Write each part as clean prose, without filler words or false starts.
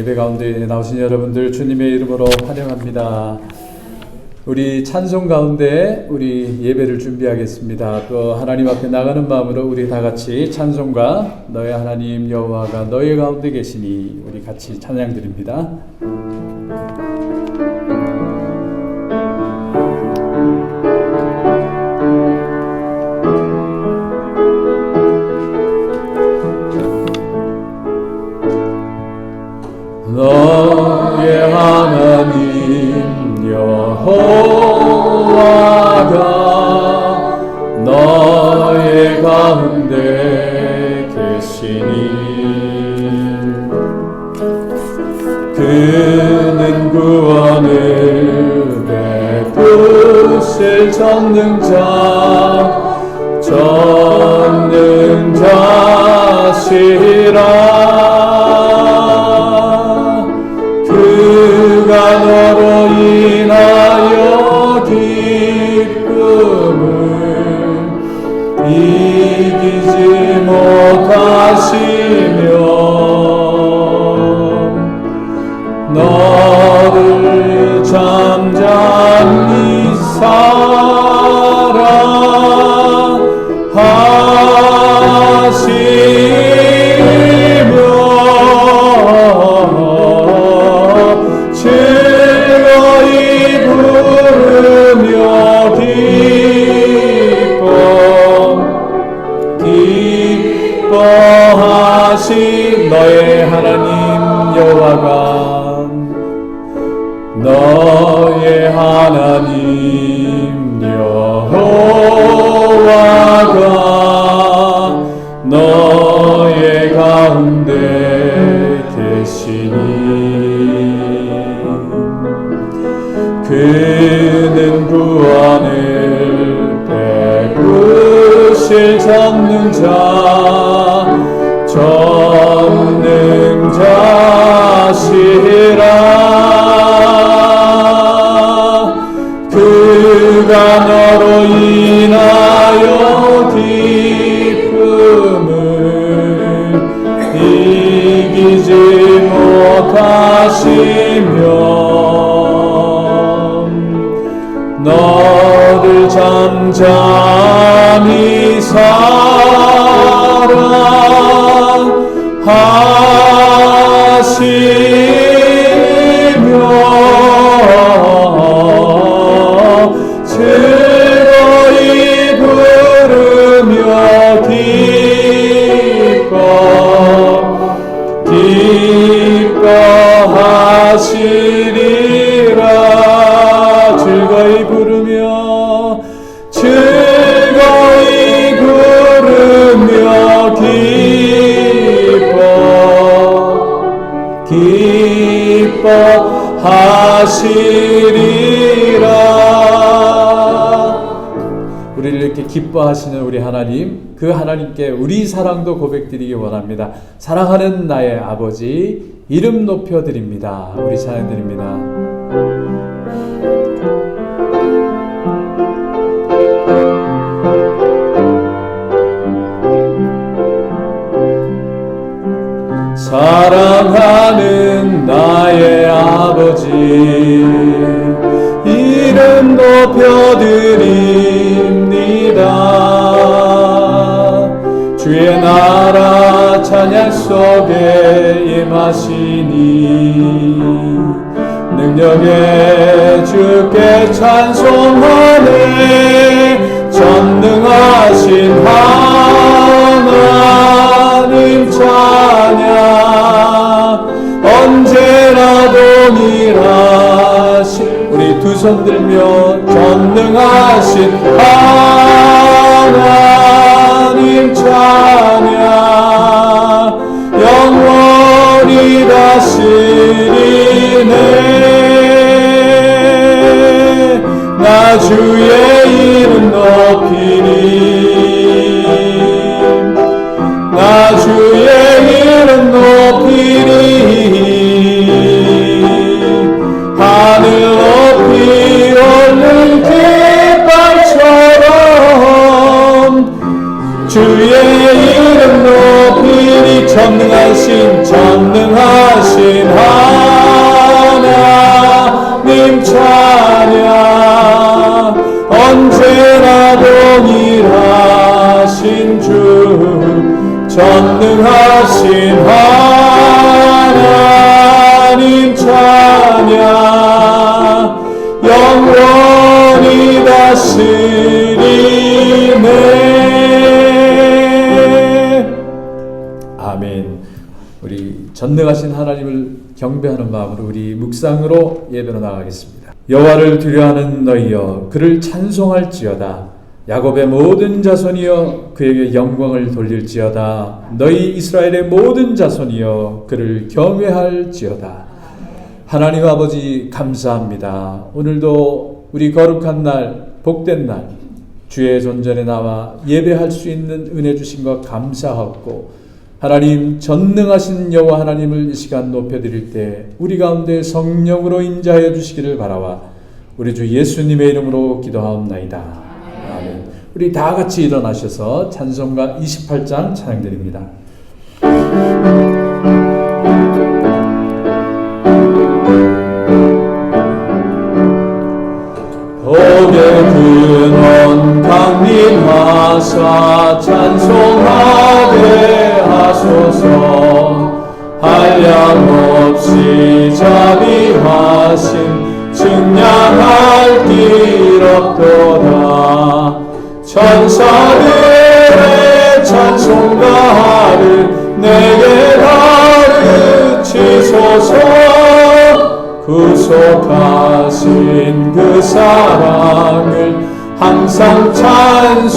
예배 가운데 나오신 여러분들 주님의 이름으로 환영합니다. 우리 찬송 가운데 우리 예배를 준비하겠습니다. 또 하나님 앞에 나가는 마음으로 우리 다 같이 찬송가 너의 하나님 여호와가 너의 가운데 계시니 우리 같이 찬양 드립니다. 너의 하나님 여호와가 너의 가운데 계시니 그는 구원을 베푸실 전능자시라. 그가 너로 인하여 기쁨을 이기지 못하시며 너를 잠잠히 사랑하시며 즐거이 부르며 기뻐하신 너의 하나님 여호와가 너의 하나님 여호와가 너의 가운데 계시니 그는 구원을 베푸실 전능자시라. 그가 너로 인하여 기쁨을 이기지 못하시며 너를 잠잠히 사랑하시며 즐거이 부르며 기뻐하시리라. 즐거이 부르며 기뻐하시리라. 우리를 이렇게 기뻐하시는 우리 하나님, 그 하나님께 우리 사랑도 고백드리기 원합니다. 사랑하는 나의 아버지 이름 높여드립니다. 우리 찬양드립니다. 사랑하는 나의 아버지 이름 높여드립니다. 주의 나라 찬양 속에 임하시니 능력의 주께 찬송하네. 전능하신 하나님 찬양 언제나 동일하신 우리 두 손 들며 전능하신 하나님 찬양 영원히 다스리네. 나 주의 이름 높이니 나 주의 이름 높이니 하늘 높이 오는 깃발처럼 주의 이름 높이니 전능하신 하나님 찬양 언제나 동일하신 주 전능하신 하나님 찬양 영원히 다스리네. 아멘. 우리 전능하신 하나님을 경배하는 마음으로 우리 묵상으로 예배로 나가겠습니다. 여호와를 두려워하는 너희여 그를 찬송할지어다. 야곱의 모든 자손이여 그에게 영광을 돌릴지어다. 너희 이스라엘의 모든 자손이여 그를 경외할지어다. 하나님 아버지 감사합니다. 오늘도 우리 거룩한 날, 복된 날 주의 존전에 나와 예배할 수 있는 은혜 주신 것 감사하고 하나님 전능하신 여호와 하나님을 이 시간 높여드릴 때 우리 가운데 성령으로 인자하여 주시기를 바라와 우리 주 예수님의 이름으로 기도하옵나이다. 아멘. 우리 다 같이 일어나셔서 찬송가 28장 찬양드립니다. 복의 근원 강림하사 찬송하게 하소서. 한량없이 자비하심 증량할 길 없도다. 천사들의 찬송가를 내게 가르치소서. 구속하신 그 사랑을 항상 찬송합니다.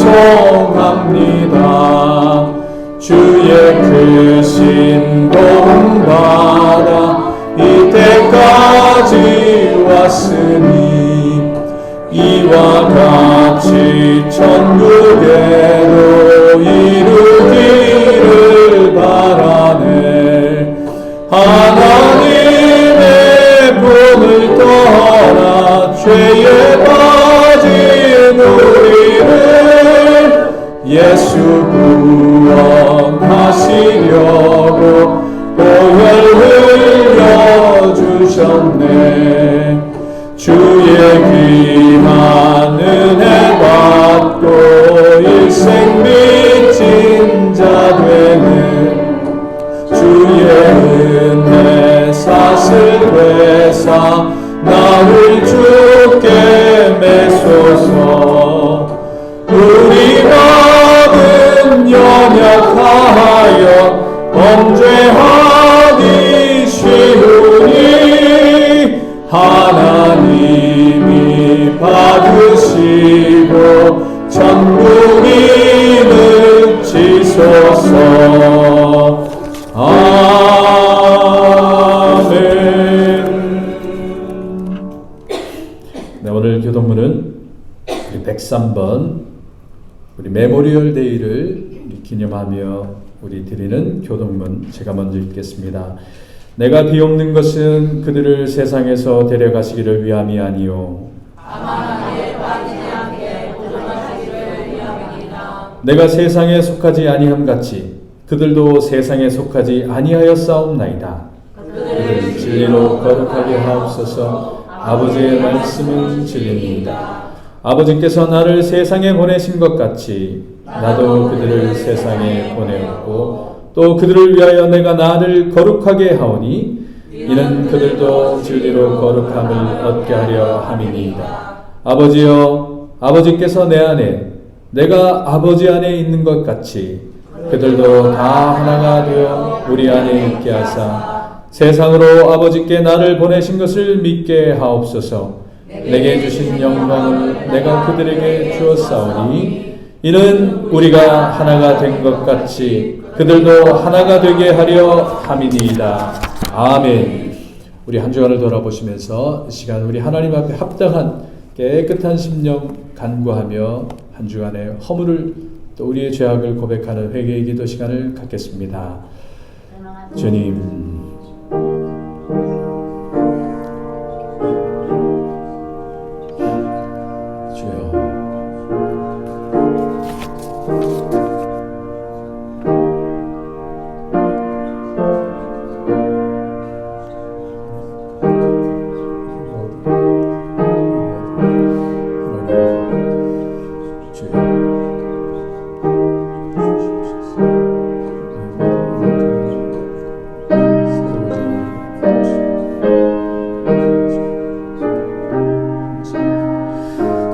주의 크신 도움받아 이때까지 왔으니 이와 같이 천국에도 이루기를 바라네. 하나님의 품을 떠나 죄에 빠진 우리를 예수 구원하시려고 보혈 흘려주셨네. 주의 귀한 은혜 받고 일생 믿진 자 되는 주의 은혜 사슬 되사 나를 주께 매소서. 우리 마음은 연약하여 범죄하기 쉬우니 하나님이 받으시고 천국임을 지소서. 아멘. 네, 오늘 교독문은 103번 우리 메모리얼 데이를 기념하며 우리 드리는 교독문 제가 먼저 읽겠습니다. 내가 비옵는 것은 그들을 세상에서 데려가시기를 위함이 아니요 다만 빠지지 않게 도전하시기를 위함이니라. 내가 세상에 속하지 아니함 같이 그들도 세상에 속하지 아니하였사옵나이다. 그들을 진리로 거룩하게 하옵소서. 아버지의 말씀은 진리입니다. 아버지께서 나를 세상에 보내신 것 같이 나도 그들을 세상에 보내었고 또 그들을 위하여 내가 나를 거룩하게 하오니 이는 그들도 진리로 거룩함을 얻게 하려 함이니이다. 아버지여, 아버지께서 내 안에 내가 아버지 안에 있는 것 같이 그들도 다 하나가 되어 우리 안에 있게 하사 세상으로 아버지께 나를 보내신 것을 믿게 하옵소서. 내게 주신 영광을 내가 그들에게 주었사오니 이는 우리가 하나가 된 것 같이 그들도 하나가 되게 하려 함이니이다. 아멘. 우리 한 주간을 돌아보시면서 이 시간 우리 하나님 앞에 합당한 깨끗한 심령 간구하며 한 주간의 허물을 또 우리의 죄악을 고백하는 회개의 기도 시간을 갖겠습니다. 주님,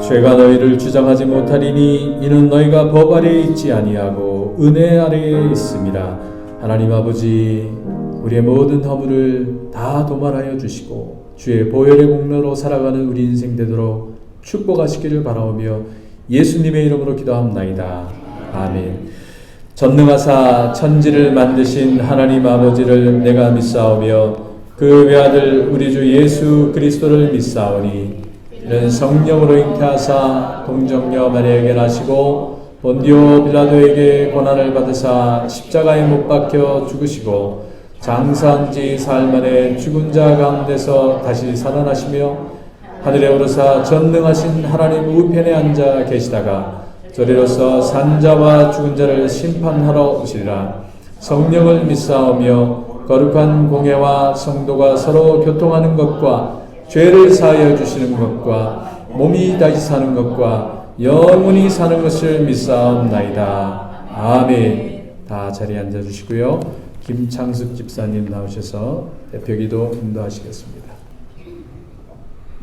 죄가 너희를 주장하지 못하리니 이는 너희가 법 아래에 있지 아니하고 은혜 아래에 있음이라. 하나님 아버지, 우리의 모든 허물을 다 도말하여 주시고 주의 보혈의 공로로 살아가는 우리 인생 되도록 축복하시기를 바라오며 예수님의 이름으로 기도합나이다. 아멘. 전능하사 천지를 만드신 하나님 아버지를 내가 믿사오며 그 외아들 우리 주 예수 그리스도를 믿사오니 이는 성령으로 잉태하사 동정녀 마리아에게 나시고 본디오 빌라도에게 고난을 받으사 십자가에 못 박혀 죽으시고 장사한 지 사흘 만에 죽은 자 가운데서 다시 살아나시며 하늘에 오르사 전능하신 하나님 우편에 앉아 계시다가 저리로서 산자와 죽은 자를 심판하러 오시리라. 성령을 믿사오며 거룩한 공예와 성도가 서로 교통하는 것과 죄를 사하여 주시는 것과 몸이 다시 사는 것과 영원히 사는 것을 믿사옵나이다. 아멘. 다 자리에 앉아주시고요. 김창숙 집사님 나오셔서 대표기도 인도하시겠습니다.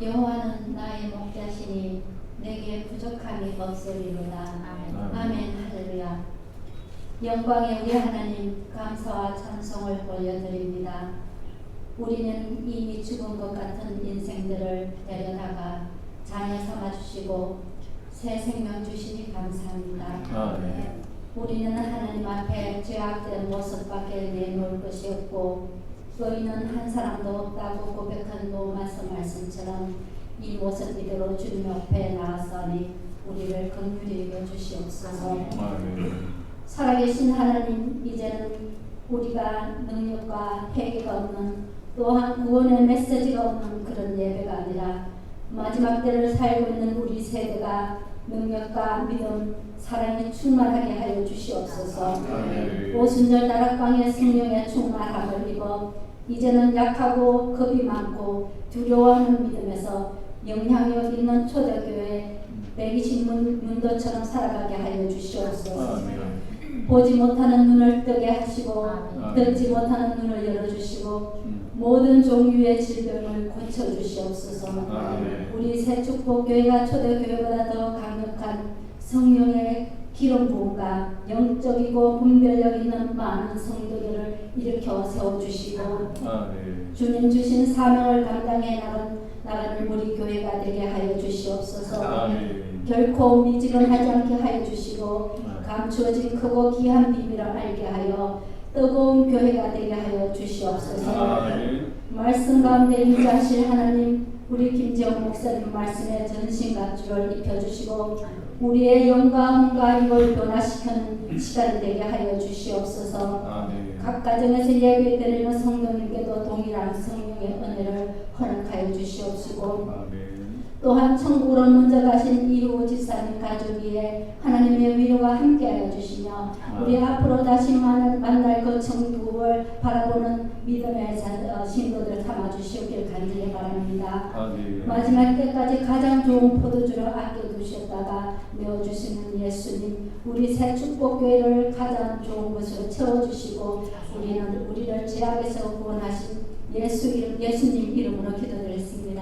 여호와는 나의 목자시니 내게 부족함이 없으리로다. 아멘. 할렐루야. 영광의 우리 하나님, 감사와 찬송을 올려드립니다. 우리는 이미 죽은 것 같은 인생들을 데려다가 자녀 삼아주시고 새 생명 주시니 감사합니다. 우리는 하나님 앞에 죄악된 모습밖에 내놓을 것이 없고 의인은 한 사람도 없다고 고백한 로마서 말씀처럼 이 모습 이대로 주님 앞에 나아서니 우리를 긍휼히 여주시옵소서. 살아계신 하나님, 이제는 우리가 능력과 회개가 없는 또한 구원의 메시지가 없는 그런 예배가 아니라 마지막 때를 살고 있는 우리 세대가 능력과 믿음, 사랑이 충만하게 하여 주시옵소서. 오순절 다락방의 성령의 충만함을 입어 이제는 약하고 겁이 많고 두려워하는 믿음에서 영향력 있는 초대교회 120문도처럼 살아가게 하여 주시옵소서. 보지 못하는 눈을 뜨게 하시고 듣지 못하는 눈을 열어주시고 모든 종류의 질병을 고쳐주시옵소서. 우리 새축복교회가 초대교회보다 더 강력한 성령의 기름 부음과 영적이고 분별력 있는 많은 성도들을 일으켜 세워주시고 주님 주신 사명을 감당해 나가는 우리 교회가 되게 하여 주시옵소서. 결코 미지근하지 않게 하여 주시고 감추어진 크고 귀한 비밀을 알게 하여 뜨거운 교회가 되게 하여 주시옵소서. 말씀 가운데 임재하실 하나님, 우리 김지영 목사님 말씀에 전신갑주를 입혀주시고 우리의 영감과 이걸 변화시키는 시간이 되게 하여 주시옵소서. 각 가정에서 예배드리는 성도님께도 동일한 성령의 은혜를 허락하여 주시옵시고 또한 천국으로 먼저 가신 이호 집사님 가족 위에 하나님의 위로가 함께하여 주시며 우리 앞으로 다시 만날 그 천국을 바라보는 믿음의 신도들 삼아주시길 간절히 바랍니다. 마지막 때까지 가장 좋은 포도주를 아껴두셨다가 메워주시는 예수님, 우리 새 축복교회를 가장 좋은 것으로 채워주시고 우리를 죄악에서 구원하신 예수님 이름으로 기도드렸습니다.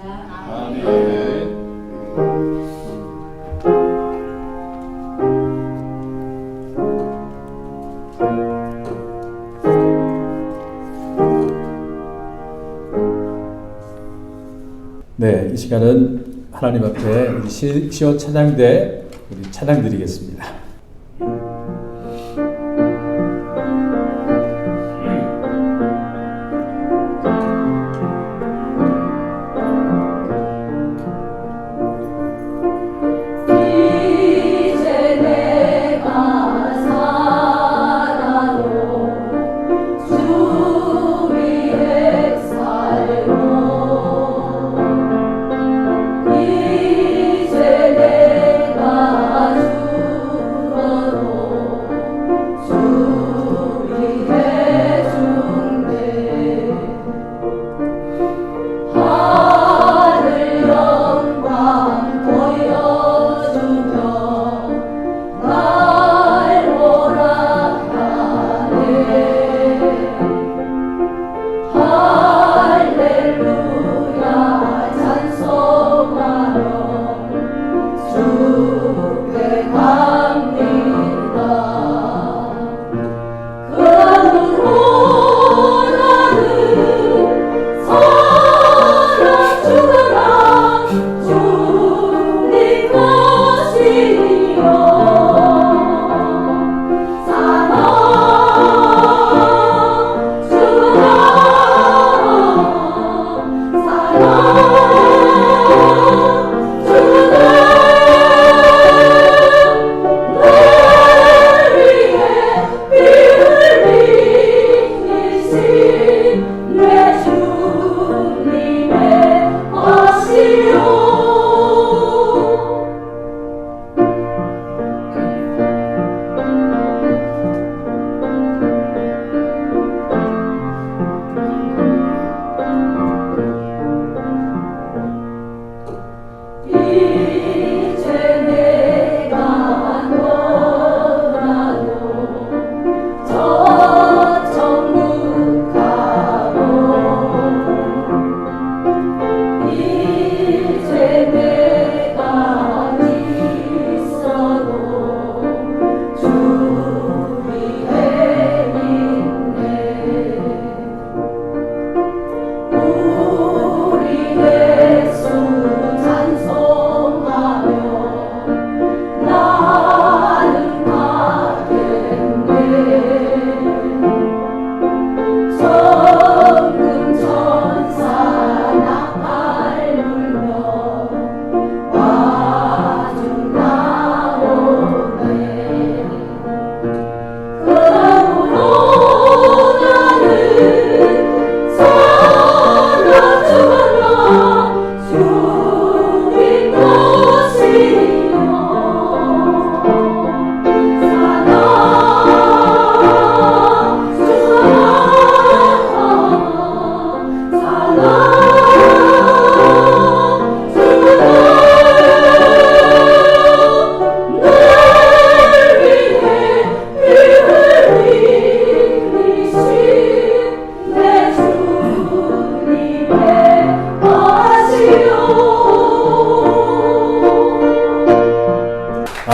아멘. 네, 이 시간은 하나님 앞에 우리 시어 찬양대 우리 찬양 드리겠습니다. 이제 내가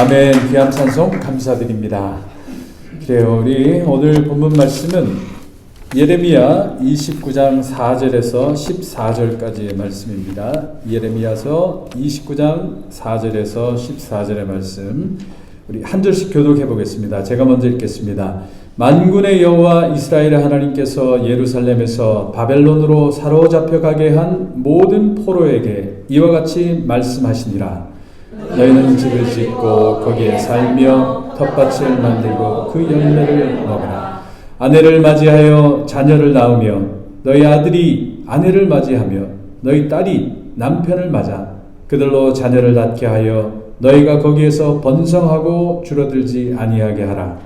아멘. 귀한 찬송 감사드립니다. 그래요. 우리 오늘 본문 말씀은 예레미야 29장 4절에서 14절까지의 말씀입니다. 예레미야서 29장 4절에서 14절의 말씀 우리 한 절씩 교독해 보겠습니다. 제가 먼저 읽겠습니다. 만군의 여호와 이스라엘의 하나님께서 예루살렘에서 바벨론으로 사로잡혀 가게 한 모든 포로에게 이와 같이 말씀하시니라. 너희는 집을 짓고 거기에 살며 텃밭을 만들고 그 열매를 먹으라. 아내를 맞이하여 자녀를 낳으며 너희 아들이 아내를 맞이하며 너희 딸이 남편을 맞아 그들로 자녀를 낳게 하여 너희가 거기에서 번성하고 줄어들지 아니하게 하라.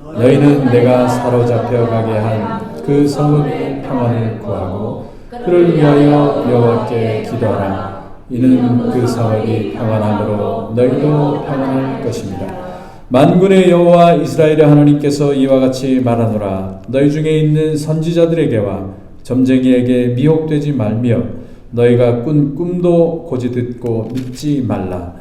너희는 내가 사로잡혀 가게 한 그 성읍의 평안을 구하고 그를 위하여 여호와께 기도하라. 이는 그 성읍이 평안함으로 너희도 평안할 것입니다. 만군의 여호와 이스라엘의 하나님께서 이와 같이 말하노라. 너희 중에 있는 선지자들에게와 점쟁이에게 미혹되지 말며 너희가 꾼 꿈도 고지 듣고 믿지 말라.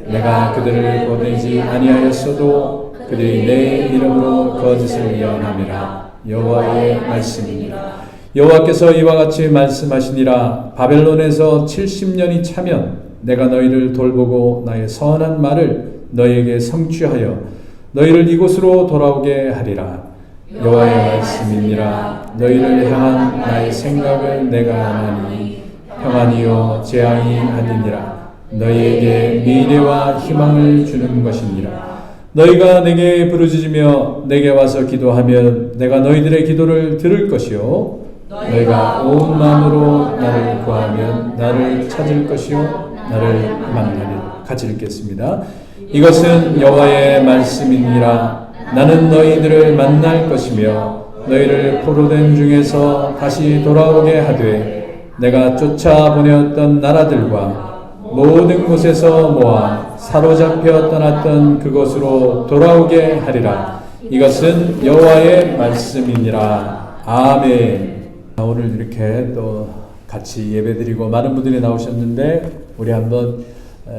내가 그들을 보내지 아니하였어도 그들이 내 이름으로 거짓을 예언함이라. 여호와의 말씀이니라. 여호와께서 이와 같이 말씀하시니라. 바벨론에서 70년이 차면 내가 너희를 돌보고 나의 선한 말을 너희에게 성취하여 너희를 이곳으로 돌아오게 하리라. 여호와의 말씀이니라. 너희를 향한 나의 생각을 내가 아나니 평안이요 재앙이 아니니라. 너희에게 미래와 희망을 주는 것이니라. 너희가 내게 부르짖으며 내게 와서 기도하면 내가 너희들의 기도를 들을 것이요 너희가 온 마음으로 나를 구하면 나를 찾을 것이요 나를 만나리라. 같이 읽겠습니다. 이것은 여호와의 말씀이니라. 나는 너희들을 만날 것이며 너희를 포로된 중에서 다시 돌아오게 하되 내가 쫓아보내었던 나라들과 모든 곳에서 모아 사로잡혀 떠났던 그곳으로 돌아오게 하리라. 이것은 여호와의 말씀이니라. 아멘. 오늘 이렇게 또 같이 예배드리고 많은 분들이 나오셨는데 우리 한번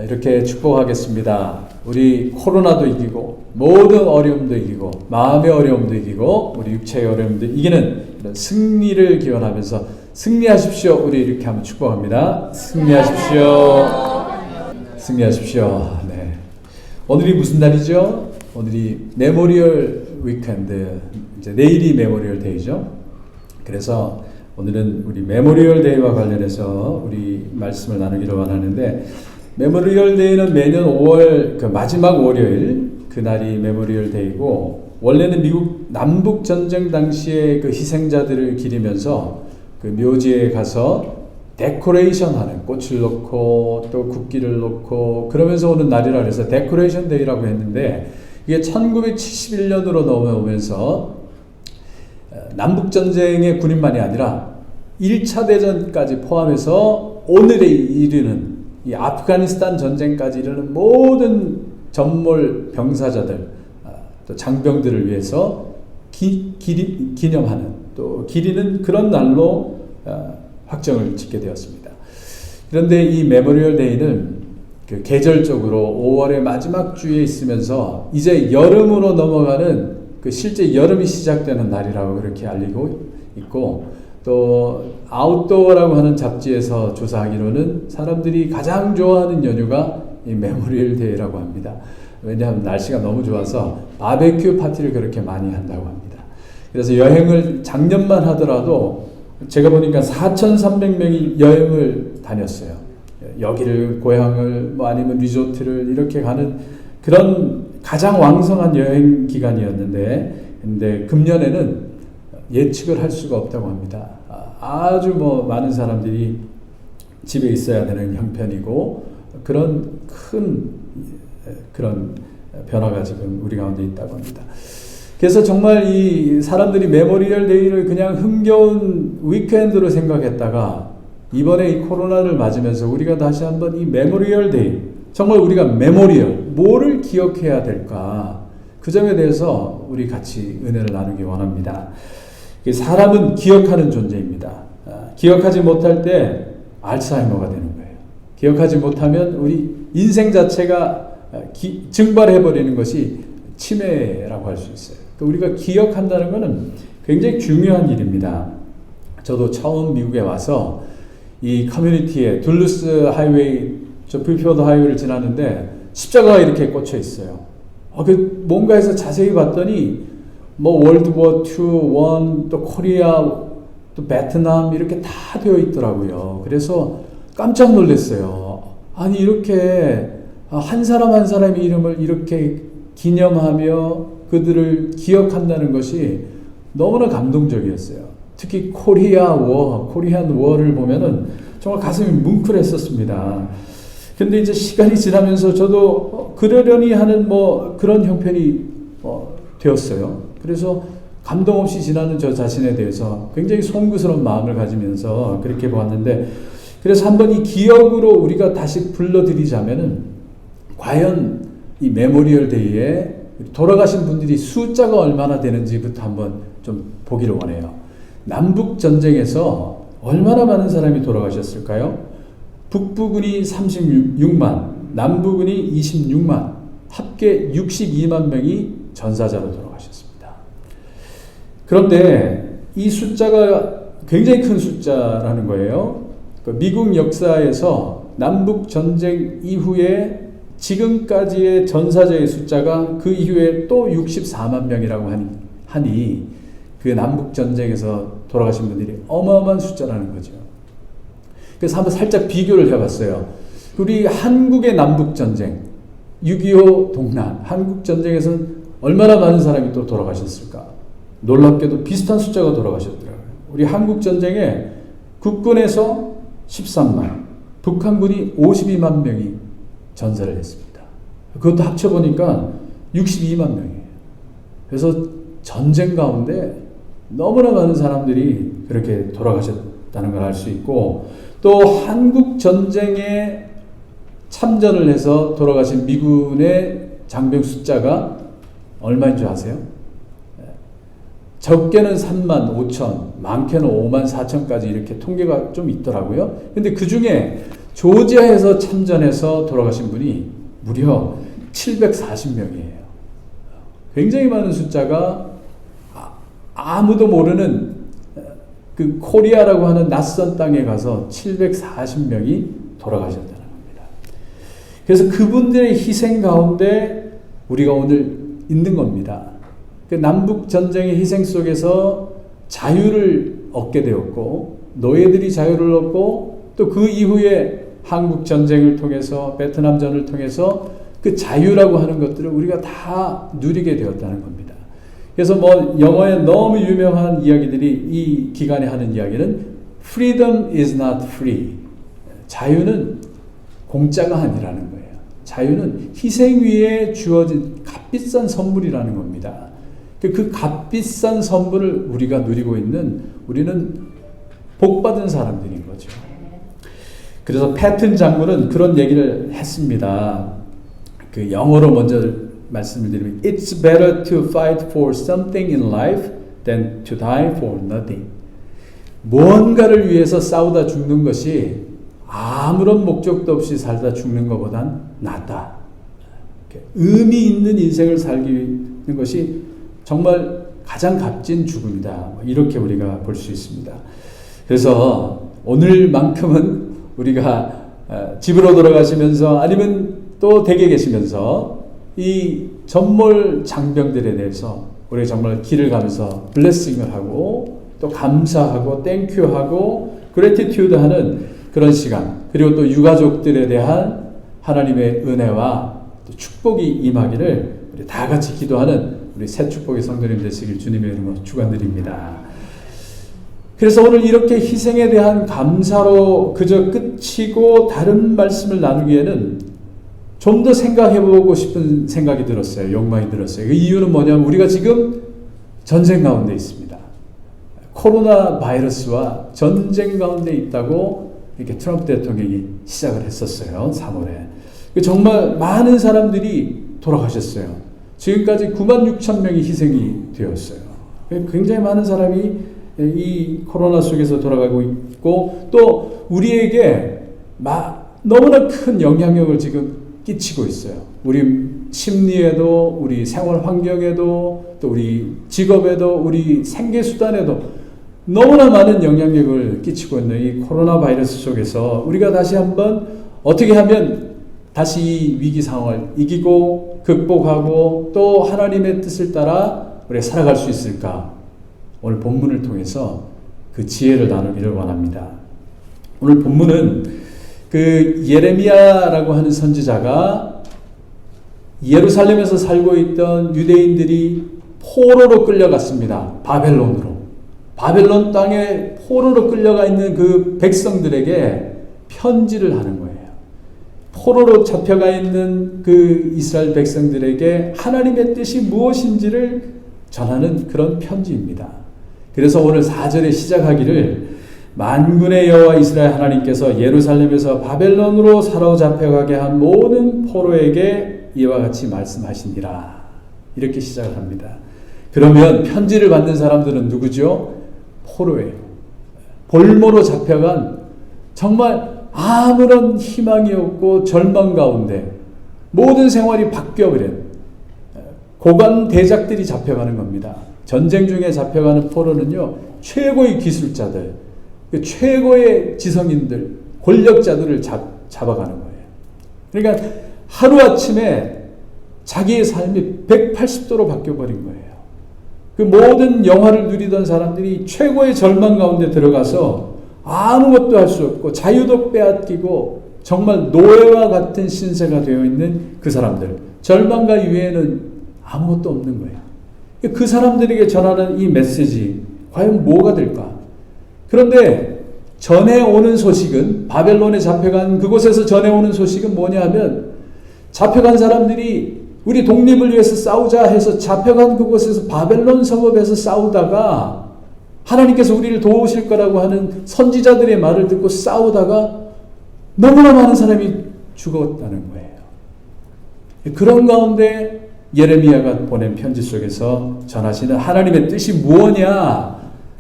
이렇게 축복하겠습니다. 우리 코로나도 이기고 모든 어려움도 이기고 마음의 어려움도 이기고 우리 육체의 어려움도 이기는 이런 승리를 기원하면서 승리하십시오. 우리 이렇게 한번 축복합니다. 승리하십시오. 승리하십시오. 네. 오늘이 무슨 날이죠? 오늘이 메모리얼 위켄드. 이제 내일이 메모리얼 데이죠. 그래서 오늘은 우리 메모리얼 데이와 관련해서 우리 말씀을 나누기로 원하는데 메모리얼 데이는 매년 5월 그 마지막 월요일 그날이 메모리얼 데이고 원래는 미국 남북 전쟁 당시에 그 희생자들을 기리면서 그 묘지에 가서 데코레이션 하는 꽃을 놓고 또 국기를 놓고 그러면서 오는 날이라 그래서 데코레이션 데이라고 했는데 이게 1971년으로 넘어오면서 남북 전쟁의 군인만이 아니라 1차 대전까지 포함해서 오늘에 이르는 이 아프가니스탄 전쟁까지 이르는 모든 전몰 병사자들 또 장병들을 위해서 기념하는 또 기리는 그런 날로 확정을 짓게 되었습니다. 그런데 이 메모리얼 데이는 그 계절적으로 5월의 마지막 주에 있으면서 이제 여름으로 넘어가는 그 실제 여름이 시작되는 날이라고 그렇게 알리고 있고 또 아웃도어라고 하는 잡지에서 조사하기로는 사람들이 가장 좋아하는 연휴가 이 메모리얼 데이라고 합니다. 왜냐하면 날씨가 너무 좋아서 바베큐 파티를 그렇게 많이 한다고 합니다. 그래서 여행을 작년만 하더라도 제가 보니까 4,300명이 여행을 다녔어요. 여기를 고향을 뭐 아니면 리조트를 이렇게 가는 그런 가장 왕성한 여행 기간이었는데 근데 금년에는 예측을 할 수가 없다고 합니다. 아주 뭐 많은 사람들이 집에 있어야 되는 형편이고 그런 큰 그런 변화가 지금 우리 가운데 있다고 합니다. 그래서 정말 이 사람들이 메모리얼 데이를 그냥 흥겨운 위켄드로 생각했다가 이번에 이 코로나를 맞으면서 우리가 다시 한번 이 메모리얼 데이 정말 우리가 메모리얼 뭐를 기억해야 될까 그 점에 대해서 우리 같이 은혜를 나누기 원합니다. 사람은 기억하는 존재입니다. 기억하지 못할 때 알츠하이머가 되는 거예요. 기억하지 못하면 우리 인생 자체가 증발해버리는 것이 치매라고 할 수 있어요. 그러니까 우리가 기억한다는 것은 굉장히 중요한 일입니다. 저도 처음 미국에 와서 이 커뮤니티에 둘루스 하이웨이, 저 불피오드 하이웨이를 지났는데 십자가가 이렇게 꽂혀 있어요. 뭔가 해서 자세히 봤더니 뭐 월드워 2, 1, 또 코리아, 또 베트남 이렇게 다 되어 있더라고요. 그래서 깜짝 놀랐어요. 아니 이렇게 한 사람 한 사람의 이름을 이렇게 기념하며 그들을 기억한다는 것이 너무나 감동적이었어요. 특히 코리안 워를 보면은 정말 가슴이 뭉클했었습니다. 근데 이제 시간이 지나면서 저도 그러려니 하는 뭐 그런 형편이 되었어요. 그래서 감동 없이 지나는 저 자신에 대해서 굉장히 송구스러운 마음을 가지면서 그렇게 보았는데, 그래서 한번 이 기억으로 우리가 다시 불러들이자면은 과연 이 메모리얼 데이에 돌아가신 분들이 숫자가 얼마나 되는지부터 한번 좀 보기를 원해요. 남북 전쟁에서 얼마나 많은 사람이 돌아가셨을까요? 북부군이 36만, 남부군이 26만, 합계 62만 명이 전사자로 돌아가셨습니다. 그런데 이 숫자가 굉장히 큰 숫자라는 거예요. 미국 역사에서 남북 전쟁 이후에 지금까지의 전사자의 숫자가 그 이후에 또 64만 명이라고 하니 그 남북 전쟁에서 돌아가신 분들이 어마어마한 숫자라는 거죠. 그래서 한번 살짝 비교를 해봤어요. 우리 한국의 남북 전쟁, 6.25 동란, 한국 전쟁에서는 얼마나 많은 사람이 또 돌아가셨을까? 놀랍게도 비슷한 숫자가 돌아가셨더라고요. 우리 한국 전쟁에 국군에서 13만, 북한군이 52만 명이 전사를 했습니다. 그것도 합쳐보니까 62만 명이에요. 그래서 전쟁 가운데 너무나 많은 사람들이 그렇게 돌아가셨다는 걸 알 수 있고, 또 한국 전쟁에 참전을 해서 돌아가신 미군의 장병 숫자가 얼마인 줄 아세요? 적게는 3만 5천, 많게는 5만 4천까지 이렇게 통계가 좀 있더라고요. 근데 그 중에 조지아에서 참전해서 돌아가신 분이 무려 740명이에요. 굉장히 많은 숫자가 아무도 모르는 그 코리아라고 하는 낯선 땅에 가서 740명이 돌아가셨다는 겁니다. 그래서 그분들의 희생 가운데 우리가 오늘 있는 겁니다. 그 남북 전쟁의 희생 속에서 자유를 얻게 되었고, 노예들이 자유를 얻고, 또 그 이후에 한국 전쟁을 통해서, 베트남전을 통해서 그 자유라고 하는 것들을 우리가 다 누리게 되었다는 겁니다. 그래서 뭐 영어에 너무 유명한 이야기들이 이 기간에 하는 이야기는 Freedom is not free. 자유는 공짜가 아니라는 거예요. 자유는 희생 위에 주어진 값비싼 선물이라는 겁니다. 그 값비싼 선물을 우리가 누리고 있는, 우리는 복받은 사람들인 거죠. 그래서 패튼 장군은 그런 얘기를 했습니다. 그 영어로 먼저 말씀을 드리면 It's better to fight for something in life than to die for nothing. 무언가를 위해서 싸우다 죽는 것이 아무런 목적도 없이 살다 죽는 것보단 낫다. 의미 있는 인생을 살기는 것이 정말 가장 값진 죽음이다. 이렇게 우리가 볼 수 있습니다. 그래서 오늘만큼은 우리가 집으로 돌아가시면서 아니면 또 댁에 계시면서 이 전몰 장병들에 대해서 우리 정말 길을 가면서 블레싱을 하고 또 감사하고 땡큐하고 그래티튜드 하는 그런 시간, 그리고 또 유가족들에 대한 하나님의 은혜와 또 축복이 임하기를 우리 다 같이 기도하는 우리 새 축복의 성도님 되시길 주님의 이름으로 축원드립니다. 그래서 오늘 이렇게 희생에 대한 감사로 그저 끝이고 다른 말씀을 나누기에는 좀 더 생각해보고 싶은 생각이 들었어요. 욕망이 들었어요. 그 이유는 뭐냐면 우리가 지금 전쟁 가운데 있습니다. 코로나 바이러스와 전쟁 가운데 있다고 이렇게 트럼프 대통령이 시작을 했었어요. 3월에. 정말 많은 사람들이 돌아가셨어요. 지금까지 9만 6천 명이 희생이 되었어요. 굉장히 많은 사람이 이 코로나 속에서 돌아가고 있고, 또 우리에게 너무나 큰 영향력을 지금 끼치고 있어요. 우리 심리에도, 우리 생활 환경에도, 또 우리 직업에도, 우리 생계수단에도 너무나 많은 영향력을 끼치고 있는 이 코로나 바이러스 속에서 우리가 다시 한번 어떻게 하면 다시 이 위기 상황을 이기고 극복하고 또 하나님의 뜻을 따라 우리가 살아갈 수 있을까? 오늘 본문을 통해서 그 지혜를 나누기를 원합니다. 오늘 본문은 그 예레미야라고 하는 선지자가 예루살렘에서 살고 있던 유대인들이 포로로 끌려갔습니다. 바벨론으로. 바벨론 땅에 포로로 끌려가 있는 그 백성들에게 편지를 하는 거예요. 포로로 잡혀가 있는 그 이스라엘 백성들에게 하나님의 뜻이 무엇인지를 전하는 그런 편지입니다. 그래서 오늘 4절에 시작하기를 만군의 여호와 이스라엘 하나님께서 예루살렘에서 바벨론으로 사로잡혀가게 한 모든 포로에게 이와 같이 말씀하시니라. 이렇게 시작을 합니다. 그러면 편지를 받는 사람들은 누구죠? 포로예요. 볼모로 잡혀간 정말 아무런 희망이 없고 절망 가운데 모든 생활이 바뀌어버린 고관 대작들이 잡혀가는 겁니다. 전쟁 중에 잡혀가는 포로는요, 최고의 기술자들, 최고의 지성인들, 권력자들을 잡아가는 거예요. 그러니까 하루아침에 자기의 삶이 180도로 바뀌어버린 거예요. 그 모든 영화를 누리던 사람들이 최고의 절망 가운데 들어가서 아무것도 할 수 없고 자유도 빼앗기고 정말 노예와 같은 신세가 되어 있는 그 사람들, 절망과 이외에는 아무것도 없는 거예요. 그 사람들에게 전하는 이 메시지 과연 뭐가 될까? 그런데 전해오는 소식은, 바벨론에 잡혀간 그곳에서 전해오는 소식은 뭐냐 하면, 잡혀간 사람들이 우리 독립을 위해서 싸우자 해서 잡혀간 그곳에서 바벨론 성읍에서 싸우다가 하나님께서 우리를 도우실 거라고 하는 선지자들의 말을 듣고 싸우다가 너무나 많은 사람이 죽었다는 거예요. 그런 가운데 예레미야가 보낸 편지 속에서 전하시는 하나님의 뜻이 무엇냐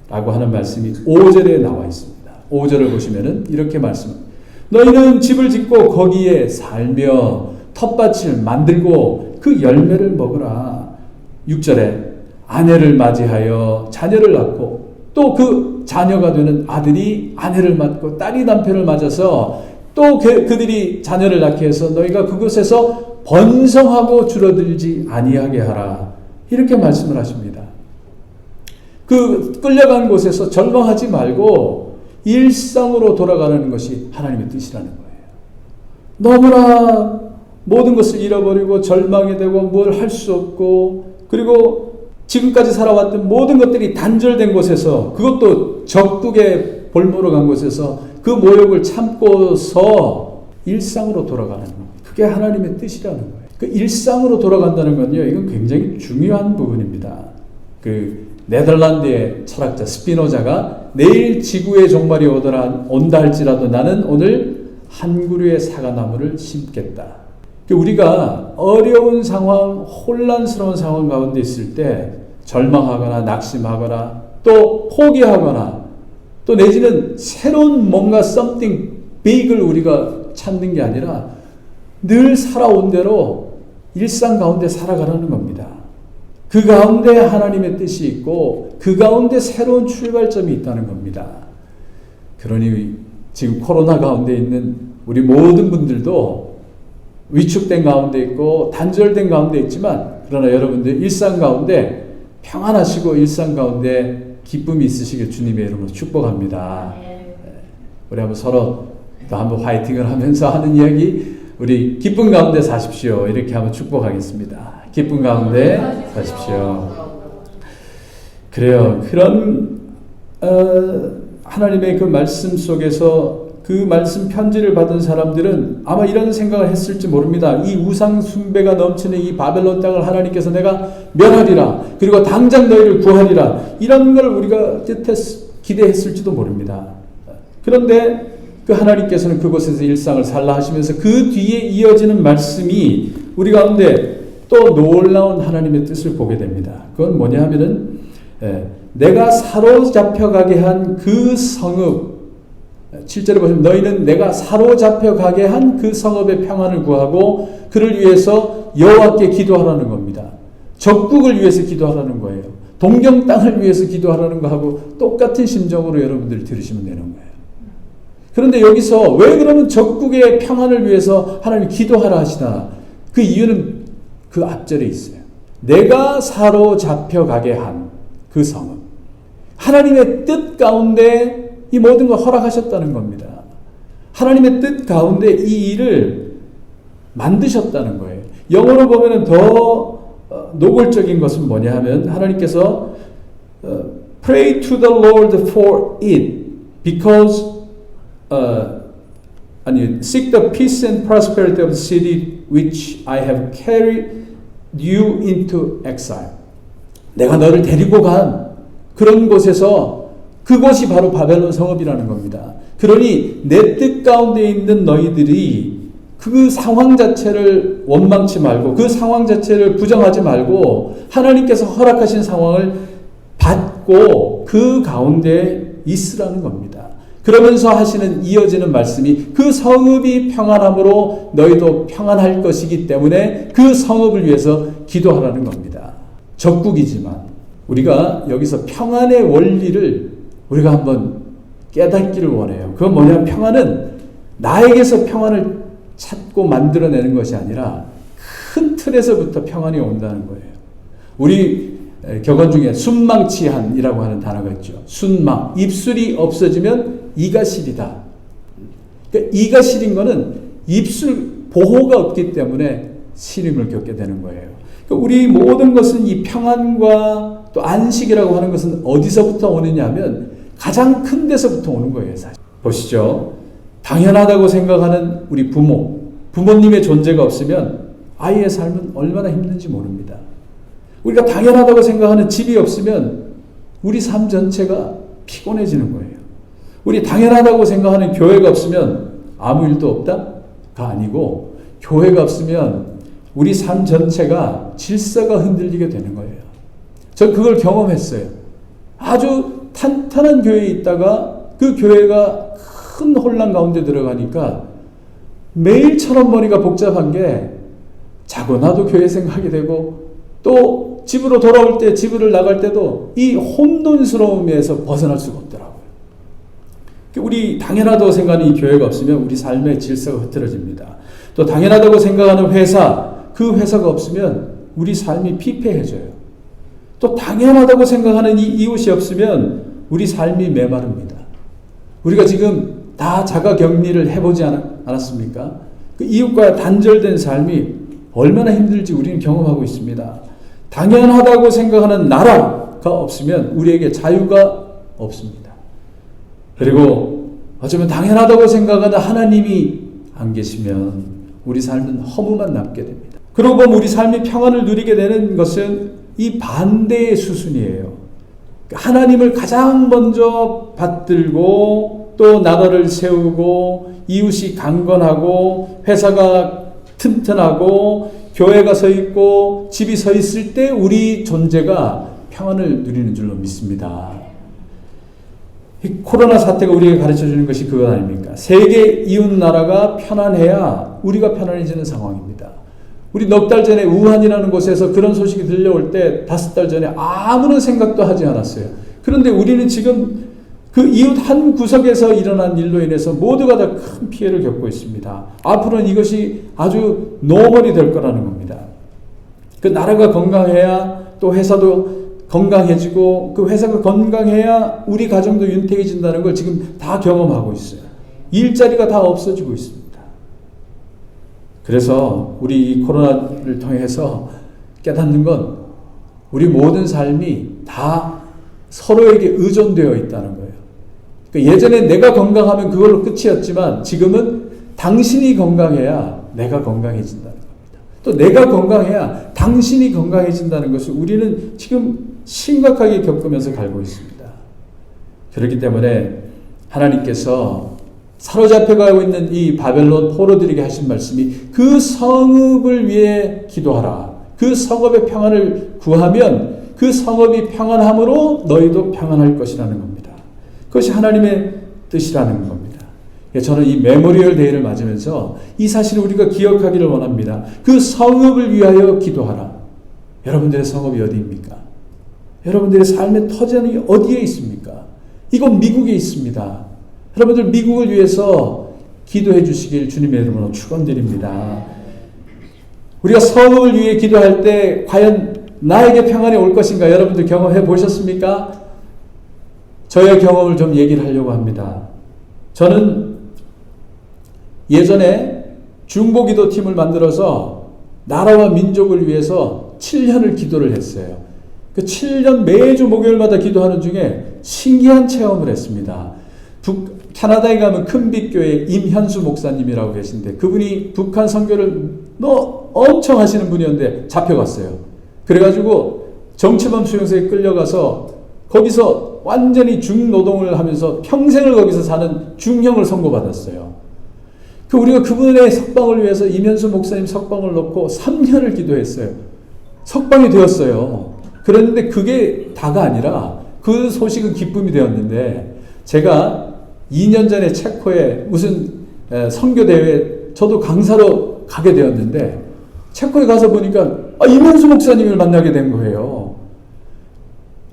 라고 하는 말씀이 5절에 나와 있습니다. 5절을 보시면은 이렇게 말씀합니다. 너희는 집을 짓고 거기에 살며 텃밭을 만들고 그 열매를 먹으라. 6절에 아내를 맞이하여 자녀를 낳고 또 그 자녀가 되는 아들이 아내를 맞고 딸이 남편을 맞아서 또 그들이 자녀를 낳게 해서 너희가 그곳에서 번성하고 줄어들지 아니하게 하라. 이렇게 말씀을 하십니다. 그 끌려간 곳에서 절망하지 말고 일상으로 돌아가는 것이 하나님의 뜻이라는 거예요. 너무나 모든 것을 잃어버리고 절망이 되고 뭘 할 수 없고, 그리고 지금까지 살아왔던 모든 것들이 단절된 곳에서, 그것도 적국에 볼모로 간 곳에서 그 모욕을 참고서 일상으로 돌아가는 것. 그게 하나님의 뜻이라는 거예요. 그 일상으로 돌아간다는 건요, 이건 굉장히 중요한 부분입니다. 그 네덜란드의 철학자 스피노자가 내일 지구의 종말이 온다 할지라도 나는 오늘 한 그루의 사과나무를 심겠다. 우리가 어려운 상황, 혼란스러운 상황 가운데 있을 때 절망하거나 낙심하거나 또 포기하거나 또 내지는 새로운 뭔가 something big을 우리가 찾는 게 아니라 늘 살아온 대로 일상 가운데 살아가라는 겁니다. 그 가운데 하나님의 뜻이 있고 그 가운데 새로운 출발점이 있다는 겁니다. 그러니 지금 코로나 가운데 있는 우리 모든 분들도 위축된 가운데 있고 단절된 가운데 있지만, 그러나 여러분들 일상 가운데 평안하시고 일상 가운데 기쁨이 있으시길 주님의 이름으로 축복합니다. 우리 한번 서로 또 한번 화이팅을 하면서 하는 이야기, 우리 기쁨 가운데 사십시오. 이렇게 한번 축복하겠습니다. 기쁨 가운데 사십시오. 그래요. 그런 하나님의 그 말씀 속에서 그 말씀 편지를 받은 사람들은 아마 이런 생각을 했을지 모릅니다. 이 우상 숭배가 넘치는 이 바벨론 땅을 하나님께서 내가 멸하리라, 그리고 당장 너희를 구하리라, 이런 걸 우리가 기대했을지도 모릅니다. 그런데 그 하나님께서는 그곳에서 일상을 살라 하시면서 그 뒤에 이어지는 말씀이 우리 가운데 또 놀라운 하나님의 뜻을 보게 됩니다. 그건 뭐냐 하면은 내가 사로잡혀가게 한 그 성읍, 7절에 보시면 너희는 내가 사로잡혀 가게 한 그 성읍의 평안을 구하고 그를 위해서 여호와께 기도하라는 겁니다. 적국을 위해서 기도하라는 거예요. 동경 땅을 위해서 기도하라는 거하고 똑같은 심정으로 여러분들이 들으시면 되는 거예요. 그런데 여기서 왜 그러면 적국의 평안을 위해서 하나님 기도하라 하시나? 그 이유는 그 앞절에 있어요. 내가 사로잡혀 가게 한 그 성읍. 하나님의 뜻 가운데 이 모든 걸 허락하셨다는 겁니다. 하나님의 뜻 가운데 이 일을 만드셨다는 거예요. 영어로 보면 더 노골적인 것은 뭐냐 하면 하나님께서 Pray to the Lord for it because Seek the peace and prosperity of the city which I have carried you into exile. 내가 너를 데리고 간 그런 곳에서 그곳이 바로 바벨론 성읍이라는 겁니다. 그러니 내 뜻 가운데 있는 너희들이 그 상황 자체를 원망치 말고 그 상황 자체를 부정하지 말고 하나님께서 허락하신 상황을 받고 그 가운데 있으라는 겁니다. 그러면서 하시는 이어지는 말씀이 그 성읍이 평안함으로 너희도 평안할 것이기 때문에 그 성읍을 위해서 기도하라는 겁니다. 적국이지만 우리가 여기서 평안의 원리를 우리가 한번 깨닫기를 원해요. 그건 뭐냐면 평안은 나에게서 평안을 찾고 만들어내는 것이 아니라 큰 틀에서부터 평안이 온다는 거예요. 우리 격언 중에 순망치한이라고 하는 단어가 있죠. 순망, 입술이 없어지면 이가 시리다. 그러니까 이가 시린 거는 입술 보호가 없기 때문에 시림을 겪게 되는 거예요. 그러니까 우리 모든 것은 이 평안과 또 안식이라고 하는 것은 어디서부터 오느냐 하면 가장 큰 데서부터 오는 거예요. 사실. 보시죠. 당연하다고 생각하는 우리 부모님의 존재가 없으면 아이의 삶은 얼마나 힘든지 모릅니다. 우리가 당연하다고 생각하는 집이 없으면 우리 삶 전체가 피곤해지는 거예요. 우리 당연하다고 생각하는 교회가 없으면 아무 일도 없다가 아니고 교회가 없으면 우리 삶 전체가 질서가 흔들리게 되는 거예요. 전 그걸 경험했어요. 아주 탄탄한 교회에 있다가 그 교회가 큰 혼란 가운데 들어가니까 매일처럼 머리가 복잡한 게 자고 나도 교회 생각이 되고 또 집으로 돌아올 때 집을 나갈 때도 이 혼돈스러움에서 벗어날 수가 없더라고요. 우리 당연하다고 생각하는 이 교회가 없으면 우리 삶의 질서가 흐트러집니다. 또 당연하다고 생각하는 회사, 그 회사가 없으면 우리 삶이 피폐해져요. 또 당연하다고 생각하는 이 이웃이 없으면 우리 삶이 메마릅니다. 우리가 지금 다 자가격리를 해보지 않았습니까? 그 이웃과 단절된 삶이 얼마나 힘들지 우리는 경험하고 있습니다. 당연하다고 생각하는 나라가 없으면 우리에게 자유가 없습니다. 그리고 어쩌면 당연하다고 생각하는 하나님이 안 계시면 우리 삶은 허무만 남게 됩니다. 그러고 보면 우리 삶이 평안을 누리게 되는 것은 이 반대의 수순이에요. 하나님을 가장 먼저 받들고 또 나라를 세우고 이웃이 강건하고 회사가 튼튼하고 교회가 서 있고 집이 서 있을 때 우리 존재가 평안을 누리는 줄로 믿습니다. 이 코로나 사태가 우리에게 가르쳐주는 것이 그것 아닙니까? 세계 이웃 나라가 편안해야 우리가 편안해지는 상황입니다. 우리 넉 달 전에 우한이라는 곳에서 그런 소식이 들려올 때 5달 전에 아무런 생각도 하지 않았어요. 그런데 우리는 지금 그 이웃 한 구석에서 일어난 일로 인해서 모두가 다 큰 피해를 겪고 있습니다. 앞으로는 이것이 아주 노멀이 될 거라는 겁니다. 그 나라가 건강해야 또 회사도 건강해지고 그 회사가 건강해야 우리 가정도 윤택해진다는 걸 지금 다 경험하고 있어요. 일자리가 다 없어지고 있습니다. 그래서 우리 이 코로나를 통해서 깨닫는 건 우리 모든 삶이 다 서로에게 의존되어 있다는 거예요. 그러니까 예전에 내가 건강하면 그걸로 끝이었지만 지금은 당신이 건강해야 내가 건강해진다는 겁니다. 또 내가 건강해야 당신이 건강해진다는 것을 우리는 지금 심각하게 겪으면서 갈고 있습니다. 그렇기 때문에 하나님께서 사로잡혀가고 있는 이 바벨론 포로들에게 하신 말씀이 그 성읍을 위해 기도하라. 그 성읍의 평안을 구하면 그 성읍이 평안함으로 너희도 평안할 것이라는 겁니다. 그것이 하나님의 뜻이라는 겁니다. 저는 이 메모리얼 데이를 맞으면서 이 사실을 우리가 기억하기를 원합니다. 그 성읍을 위하여 기도하라. 여러분들의 성읍이 어디입니까? 여러분들의 삶의 터전이 어디에 있습니까? 이건 미국에 있습니다. 여러분들 미국을 위해서 기도해 주시길 주님의 이름으로 축원드립니다. 우리가 성읍을 위해 기도할 때 과연 나에게 평안이 올 것인가 여러분들 경험해 보셨습니까? 저의 경험을 좀 얘기를 하려고 합니다. 저는 예전에 중보기도팀을 만들어서 나라와 민족을 위해서 7년을 기도를 했어요. 그 7년 매주 목요일마다 기도하는 중에 신기한 체험을 했습니다. 캐나다에 가면 큰빛교회 임현수 목사님이라고 계신데 그분이 북한 선교를 엄청 하시는 분이었는데 잡혀갔어요. 그래가지고 정치범 수용소에 끌려가서 거기서 완전히 중노동을 하면서 평생을 거기서 사는 중형을 선고받았어요. 우리가 그분의 석방을 위해서 임현수 목사님 석방을 놓고 3년을 기도했어요. 석방이 되었어요. 그런데 그게 다가 아니라 그 소식은 기쁨이 되었는데 제가 2년 전에 체코에 무슨 선교대회 저도 강사로 가게 되었는데 체코에 가서 보니까 임현수 목사님을 만나게 된 거예요.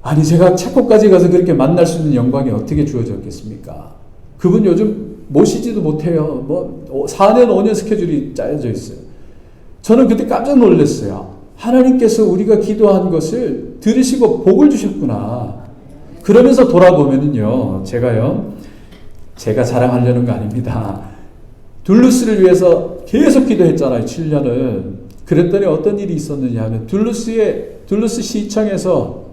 아니 제가 체코까지 가서 그렇게 만날 수 있는 영광이 어떻게 주어졌겠습니까? 그분 요즘 모시지도 못해요. 4년 5년 스케줄이 짜여져 있어요. 저는 그때 깜짝 놀랐어요. 하나님께서 우리가 기도한 것을 들으시고 복을 주셨구나. 그러면서 돌아보면은요, 제가 자랑하려는 거 아닙니다. 둘루스를 위해서 계속 기도했잖아요, 7년을. 그랬더니 어떤 일이 있었느냐 하면, 둘루스 시청에서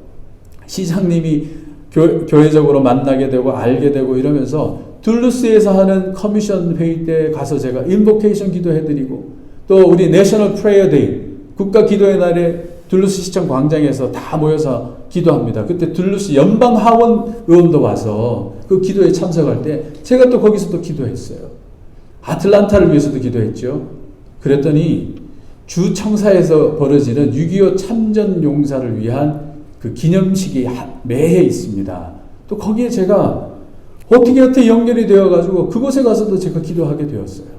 시장님이 교회적으로 만나게 되고 알게 되고 이러면서 둘루스에서 하는 커미션 회의 때 가서 제가 인보케이션 기도해드리고 또 우리 내셔널 프레이어 데이 국가 기도의 날에 둘루스 시청 광장에서 다 모여서 기도합니다. 그때 둘루스 연방 하원 의원도 와서 그 기도에 참석할 때 제가 또 거기서 또 기도했어요. 아틀란타를 위해서도 기도했죠. 그랬더니 주 청사에서 벌어지는 6.25 참전 용사를 위한 그 기념식이 매해 있습니다. 또 거기에 제가 어떻게 연결이 되어가지고 그곳에 가서도 제가 기도하게 되었어요.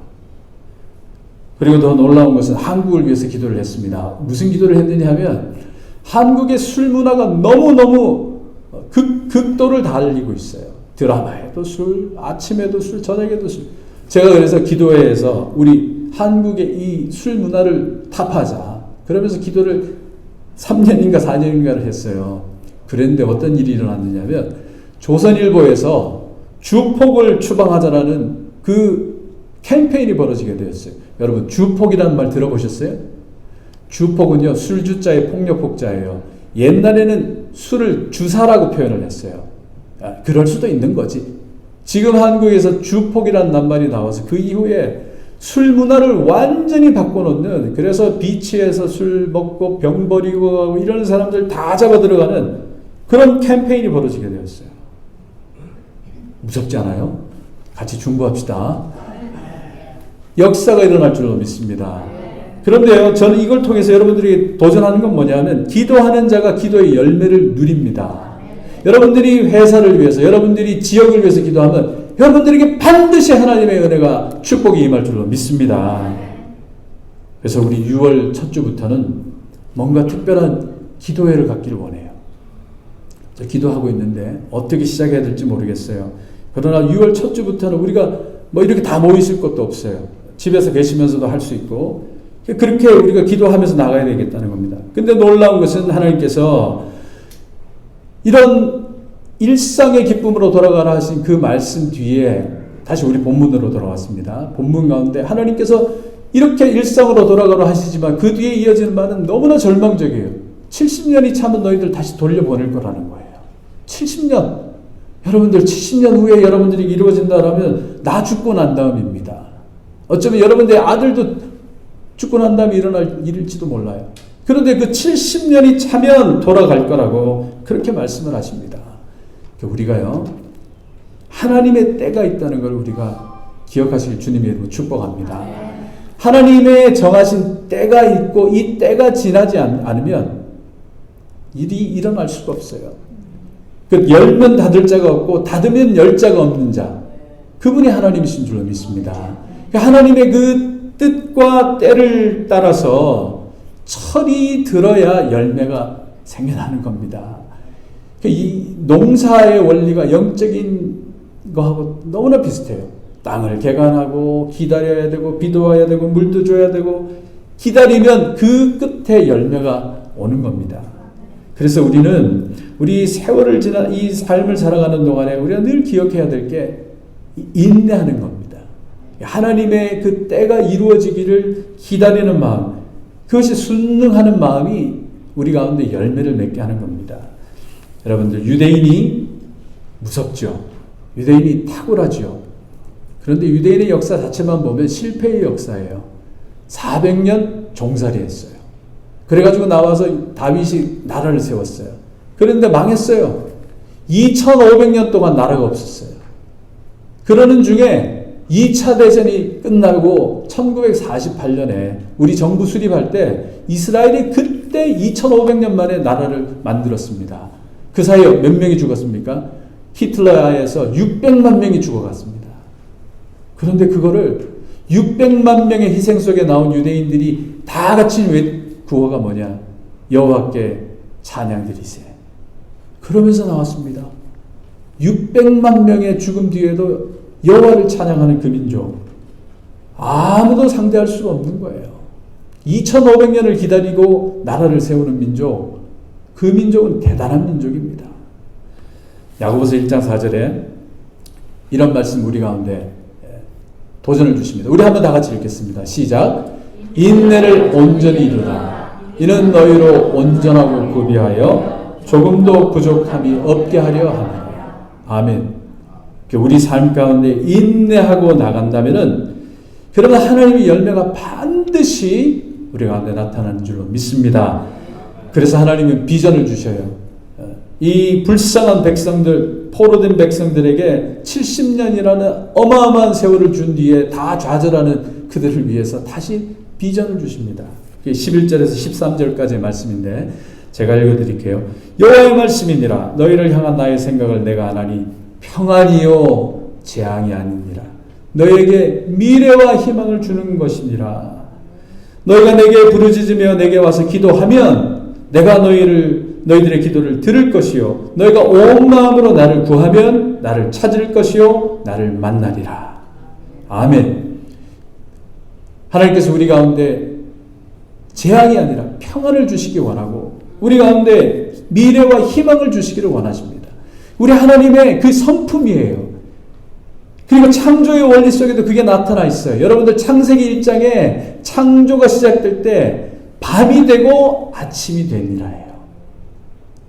그리고 더 놀라운 것은 한국을 위해서 기도를 했습니다. 무슨 기도를 했느냐 하면 한국의 술 문화가 너무너무 극도를 달리고 있어요. 드라마에도 술, 아침에도 술, 저녁에도 술. 제가 그래서 기도회에서 우리 한국의 이 술 문화를 타파하자. 그러면서 기도를 3년인가 4년인가를 했어요. 그런데 어떤 일이 일어났느냐면 조선일보에서 주폭을 추방하자라는 그 캠페인이 벌어지게 되었어요. 여러분 주폭이라는 말 들어보셨어요? 주폭은요 술주자의 폭력폭자예요. 옛날에는 술을 주사라고 표현을 했어요. 그럴 수도 있는 거지. 지금 한국에서 주폭이라는 낱말이 나와서 그 이후에 술 문화를 완전히 바꿔놓는, 그래서 비치에서 술 먹고 병 버리고 이런 사람들 다 잡아 들어가는 그런 캠페인이 벌어지게 되었어요. 무섭지 않아요? 같이 중보합시다. 역사가 일어날 줄로 믿습니다. 그런데요, 저는 이걸 통해서 여러분들이 도전하는 건 뭐냐면 기도하는 자가 기도의 열매를 누립니다. 여러분들이 회사를 위해서, 여러분들이 지역을 위해서 기도하면 여러분들에게 반드시 하나님의 은혜가 축복이 임할 줄로 믿습니다. 그래서 우리 6월 첫 주부터는 뭔가 특별한 기도회를 갖기를 원해요. 기도하고 있는데 어떻게 시작해야 될지 모르겠어요. 그러나 6월 첫 주부터는 우리가 이렇게 다 모여 있을 것도 없어요. 집에서 계시면서도 할 수 있고 그렇게 우리가 기도하면서 나가야 되겠다는 겁니다. 근데 놀라운 것은 하나님께서 이런 일상의 기쁨으로 돌아가라 하신 그 말씀 뒤에 다시 우리 본문으로 돌아왔습니다. 본문 가운데 하나님께서 이렇게 일상으로 돌아가라 하시지만 그 뒤에 이어지는 말은 너무나 절망적이에요. 70년이 참은 너희들 다시 돌려보낼 거라는 거예요. 70년. 여러분들 70년 후에 여러분들이 이루어진다라면 나 죽고 난 다음입니다. 어쩌면 여러분들의 아들도 죽고 난 다음에 일어날 일일지도 몰라요. 그런데 그 70년이 차면 돌아갈 거라고 그렇게 말씀을 하십니다. 우리가요, 하나님의 때가 있다는 걸 우리가 기억하시길 주님의 이름으로 축복합니다. 하나님의 정하신 때가 있고 이 때가 지나지 않으면 일이 일어날 수가 없어요. 열면 닫을 자가 없고 닫으면 열 자가 없는 자. 그분이 하나님이신 줄로 믿습니다. 하나님의 그 뜻과 때를 따라서 철이 들어야 열매가 생겨나는 겁니다. 이 농사의 원리가 영적인 거하고 너무나 비슷해요. 땅을 개간하고 기다려야 되고 비도 와야 되고 물도 줘야 되고 기다리면 그 끝에 열매가 오는 겁니다. 그래서 우리는 우리 세월을 지나 이 삶을 살아가는 동안에 우리가 늘 기억해야 될 게 인내하는 겁니다. 하나님의 그 때가 이루어지기를 기다리는 마음, 그것이 순응하는 마음이 우리 가운데 열매를 맺게 하는 겁니다. 여러분들, 유대인이 무섭죠. 유대인이 탁월하죠. 그런데 유대인의 역사 자체만 보면 실패의 역사예요. 400년 종살이했어요. 그래가지고 나와서 다윗이 나라를 세웠어요. 그런데 망했어요. 2500년 동안 나라가 없었어요. 그러는 중에 2차 대전이 끝나고 1948년에 우리 정부 수립할 때 이스라엘이 그때 2500년 만에 나라를 만들었습니다. 그 사이에 몇 명이 죽었습니까? 히틀러에 의해서 600만 명이 죽어갔습니다. 그런데 그거를 600만 명의 희생 속에 나온 유대인들이 다 같이 구호가 뭐냐? 여호와께 찬양 드리세. 그러면서 나왔습니다. 600만 명의 죽음 뒤에도 여호와를 찬양하는 그 민족, 아무도 상대할 수가 없는 거예요. 2500년을 기다리고 나라를 세우는 민족, 그 민족은 대단한 민족입니다. 야고보서 1장 4절에 이런 말씀 우리 가운데 도전을 주십니다. 우리 한번 다 같이 읽겠습니다. 시작. 인내를 온전히 이루라. 이는 너희로 온전하고 구비하여 조금도 부족함이 없게 하려 함이라. 아멘. 우리 삶 가운데 인내하고 나간다면은 그러면 하나님의 열매가 반드시 우리 가운데 나타나는 줄로 믿습니다. 그래서 하나님은 비전을 주셔요. 이 불쌍한 백성들, 포로된 백성들에게 70년이라는 어마어마한 세월을 준 뒤에 다 좌절하는 그들을 위해서 다시 비전을 주십니다. 11절에서 13절까지의 말씀인데 제가 읽어드릴게요. 여호와의 말씀이니라. 너희를 향한 나의 생각을 내가 아나니 평안이요 재앙이 아니니라. 너에게 미래와 희망을 주는 것이니라. 너희가 내게 부르짖으며 내게 와서 기도하면 내가 너희들의 기도를 들을 것이요 너희가 온 마음으로 나를 구하면 나를 찾을 것이요 나를 만나리라. 아멘. 하나님께서 우리 가운데 재앙이 아니라 평안을 주시기 원하고 우리 가운데 미래와 희망을 주시기를 원하십니다. 우리 하나님의 그 성품이에요. 그리고 창조의 원리 속에도 그게 나타나 있어요. 여러분들 창세기 1장에 창조가 시작될 때 밤이 되고 아침이 되니라예요.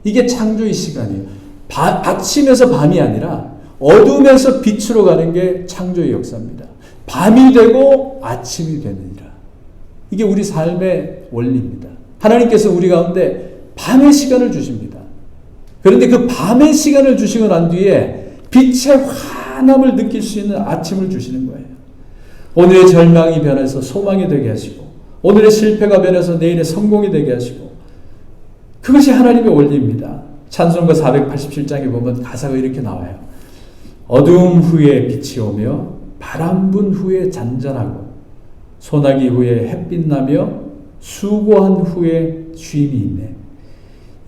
이게 창조의 시간이에요. 아침에서 밤이 아니라 어둠에서 빛으로 가는 게 창조의 역사입니다. 밤이 되고 아침이 되느니라. 이게 우리 삶의 원리입니다. 하나님께서 우리 가운데 밤의 시간을 주십니다. 그런데 그 밤의 시간을 주시고 난 뒤에 빛의 환함을 느낄 수 있는 아침을 주시는 거예요. 오늘의 절망이 변해서 소망이 되게 하시고 오늘의 실패가 변해서 내일의 성공이 되게 하시고 그것이 하나님의 원리입니다. 찬송가 487장에 보면 가사가 이렇게 나와요. 어두움 후에 빛이 오며 바람 분 후에 잔잔하고 소나기 후에 햇빛 나며 수고한 후에 쉼이 있네.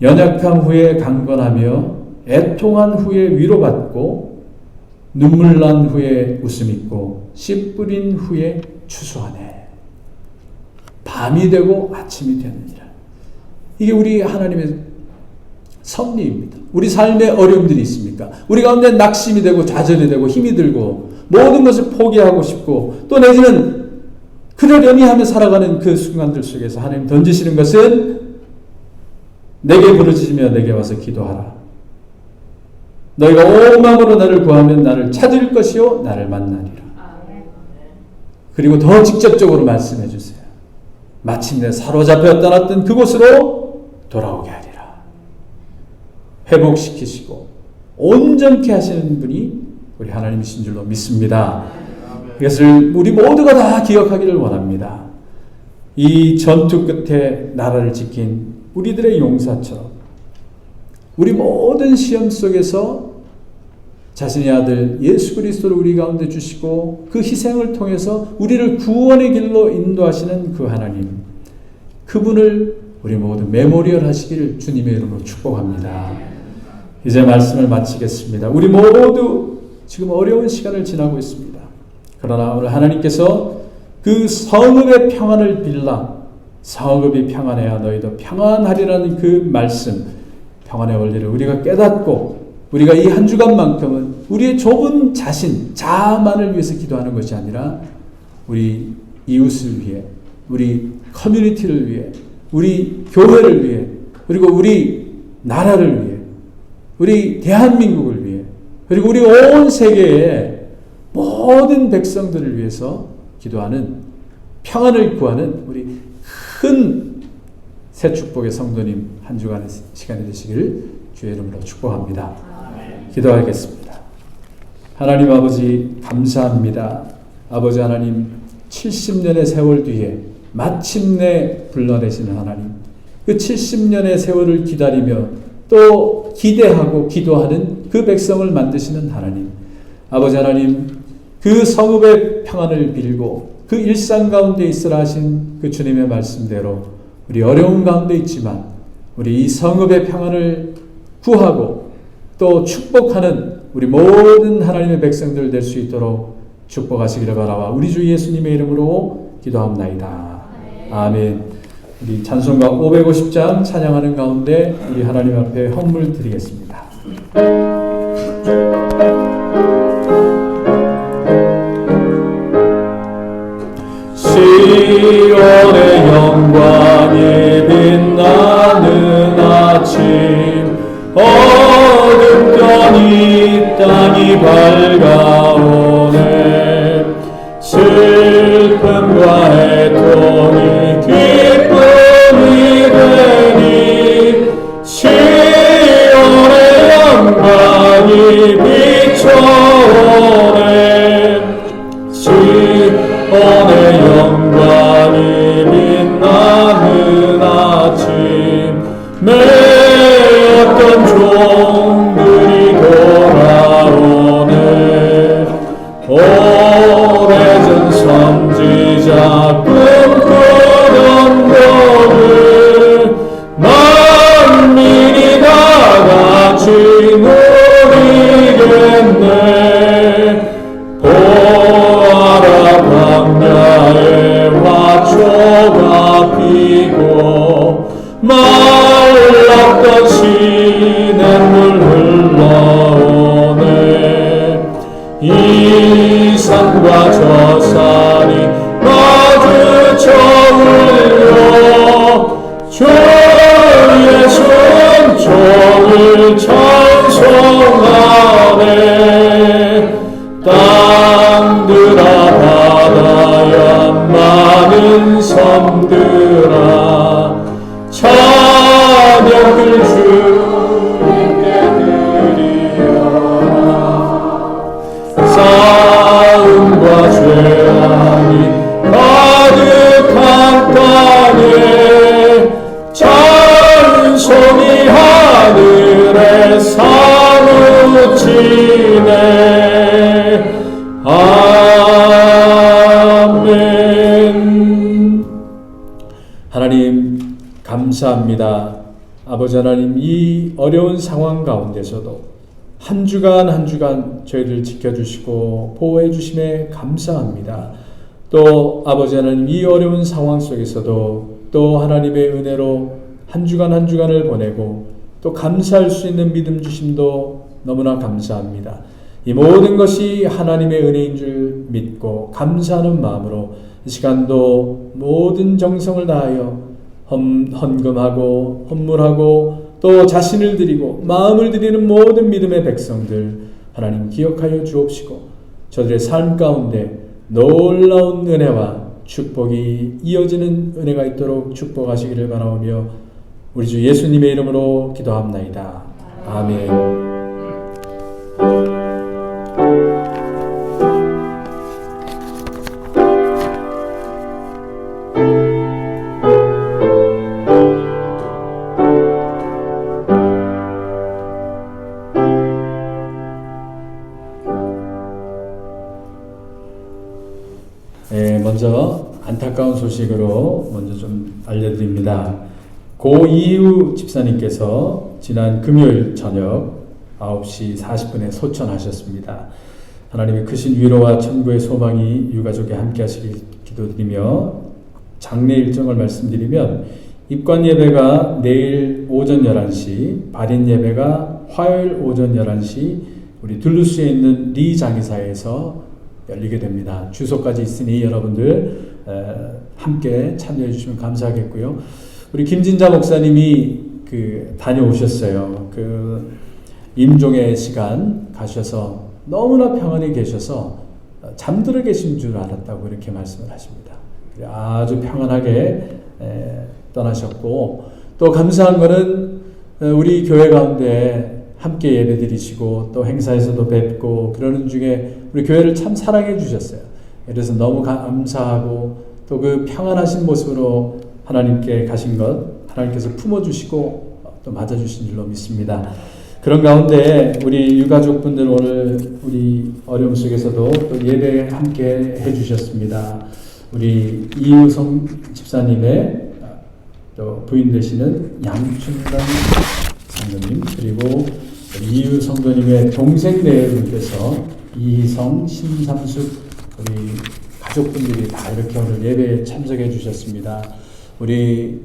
연약함 후에 강건하며 애통한 후에 위로받고 눈물 난 후에 웃음 있고 씨 뿌린 후에 추수하네. 밤이 되고 아침이 되느니라. 이게 우리 하나님의 섭리입니다. 우리 삶에 어려움들이 있습니까? 우리 가운데 낙심이 되고 좌절이 되고 힘이 들고 모든 것을 포기하고 싶고 또 내지는 그러려니 하며 살아가는 그 순간들 속에서 하나님 던지시는 것은 내게 부르짖으며 내게 와서 기도하라. 너희가 온 마음으로 나를 구하면 나를 찾을 것이요 나를 만나리라. 그리고 더 직접적으로 말씀해 주세요. 마침내 사로잡혀 떠났던 그곳으로 돌아오게 하리라. 회복시키시고 온전케 하시는 분이 우리 하나님이신 줄로 믿습니다. 이것을 우리 모두가 다 기억하기를 원합니다. 이 전투 끝에 나라를 지킨 우리들의 용사처럼 우리 모든 시험 속에서 자신의 아들 예수 그리스도를 우리 가운데 주시고 그 희생을 통해서 우리를 구원의 길로 인도하시는 그 하나님, 그분을 우리 모두 메모리얼 하시기를 주님의 이름으로 축복합니다. 이제 말씀을 마치겠습니다. 우리 모두 지금 어려운 시간을 지나고 있습니다. 그러나 오늘 하나님께서 그 성읍의 평안을 빌라, 성읍이 평안해야 너희도 평안하리라는 그 말씀, 평안의 원리를 우리가 깨닫고 우리가 이 한 주간만큼은 우리의 좁은 자신, 자아만을 위해서 기도하는 것이 아니라 우리 이웃을 위해, 우리 커뮤니티를 위해, 우리 교회를 위해, 그리고 우리 나라를 위해, 우리 대한민국을 위해, 그리고 우리 온 세계의 모든 백성들을 위해서 기도하는, 평안을 구하는 우리 큰 새 축복의 성도님 한 주간의 시간이 되시기를 주의 이름으로 축복합니다. 기도하겠습니다. 하나님 아버지 감사합니다. 아버지 하나님 70년의 세월 뒤에 마침내 불러내시는 하나님, 그 70년의 세월을 기다리며 또 기대하고 기도하는 그 백성을 만드시는 하나님, 아버지 하나님 그 성읍의 평안을 빌고 그 일상 가운데 있으라 하신 그 주님의 말씀대로 우리 어려운 가운데 있지만 우리 이 성읍의 평안을 구하고 또 축복하는 우리 모든 하나님의 백성들 될 수 있도록 축복하시기를 바라와 우리 주 예수님의 이름으로 기도합나이다. 아멘. 우리 찬송가 550장 찬양하는 가운데 우리 하나님 앞에 헌물 드리겠습니다. 시온의 영광이 빛나는 아침, 어둡더니 땅이 밝아오네. 슬픔과 애통이 기쁨이 되니 시온의 영광이 비춰오네. 시온의 영광이 빛나는 아침, 내 어떤 종들이 돌아오네. 오래전 선지자 꿈꾸던 것을 만민이 다 같이 누리겠네. 보아라 광야에 화초가 피고 말랐던 시냇물 흘러오네. 이 산과 저 산이 마주쳐 울려 주 예수는 종을 찬송하네. 땅들아 바다야 많은 섬들아 찬양을 주님께 드리라. 싸움과 죄악이 가득한 땅에 찬송이 하늘에 사무치네. 아멘. 하나님 감사합니다. 아버지 하나님, 이 어려운 상황 가운데서도 한 주간 한 주간 저희를 지켜주시고 보호해 주심에 감사합니다. 또 아버지 하나님, 이 어려운 상황 속에서도 또 하나님의 은혜로 한 주간 한 주간을 보내고 또 감사할 수 있는 믿음 주심도 너무나 감사합니다. 이 모든 것이 하나님의 은혜인 줄 믿고 감사하는 마음으로 이 시간도 모든 정성을 다하여 헌금하고 헌물하고 또 자신을 드리고 마음을 드리는 모든 믿음의 백성들 하나님 기억하여 주옵시고 저들의 삶 가운데 놀라운 은혜와 축복이 이어지는 은혜가 있도록 축복하시기를 바라오며 우리 주 예수님의 이름으로 기도합나이다. 아멘. 소식으로 먼저 좀 알려드립니다. 고이유 집사님께서 지난 금요일 저녁 9시 40분에 소천하셨습니다. 하나님의 크신 위로와 천국의 소망이 유가족에 함께 하시길 기도드리며 장례 일정을 말씀드리면 입관 예배가 내일 오전 11시, 발인 예배가 화요일 오전 11시 우리 둘루스에 있는 리 장의사에서 열리게 됩니다. 주소까지 있으니 여러분들 함께 참여해 주시면 감사하겠고요. 우리 김진자 목사님이 다녀오셨어요. 임종의 시간 가셔서 너무나 평안히 계셔서 잠들어 계신 줄 알았다고 이렇게 말씀을 하십니다. 아주 평안하게 떠나셨고, 또 감사한 것은 우리 교회 가운데 함께 예배드리시고 또 행사에서도 뵙고 그러는 중에 우리 교회를 참 사랑해 주셨어요. 그래서 너무 감사하고 또 그 평안하신 모습으로 하나님께 가신 것 하나님께서 품어주시고 또 맞아주신 줄로 믿습니다. 그런 가운데 우리 유가족분들 오늘 우리 어려움 속에서도 또 예배 함께 해주셨습니다. 우리 이유성 집사님의 또 부인 되시는 양춘남 성도님, 그리고 이유 성도님의 동생 네분께서 이희성, 신삼숙 우리 가족분들이 다 이렇게 오늘 예배에 참석해 주셨습니다. 우리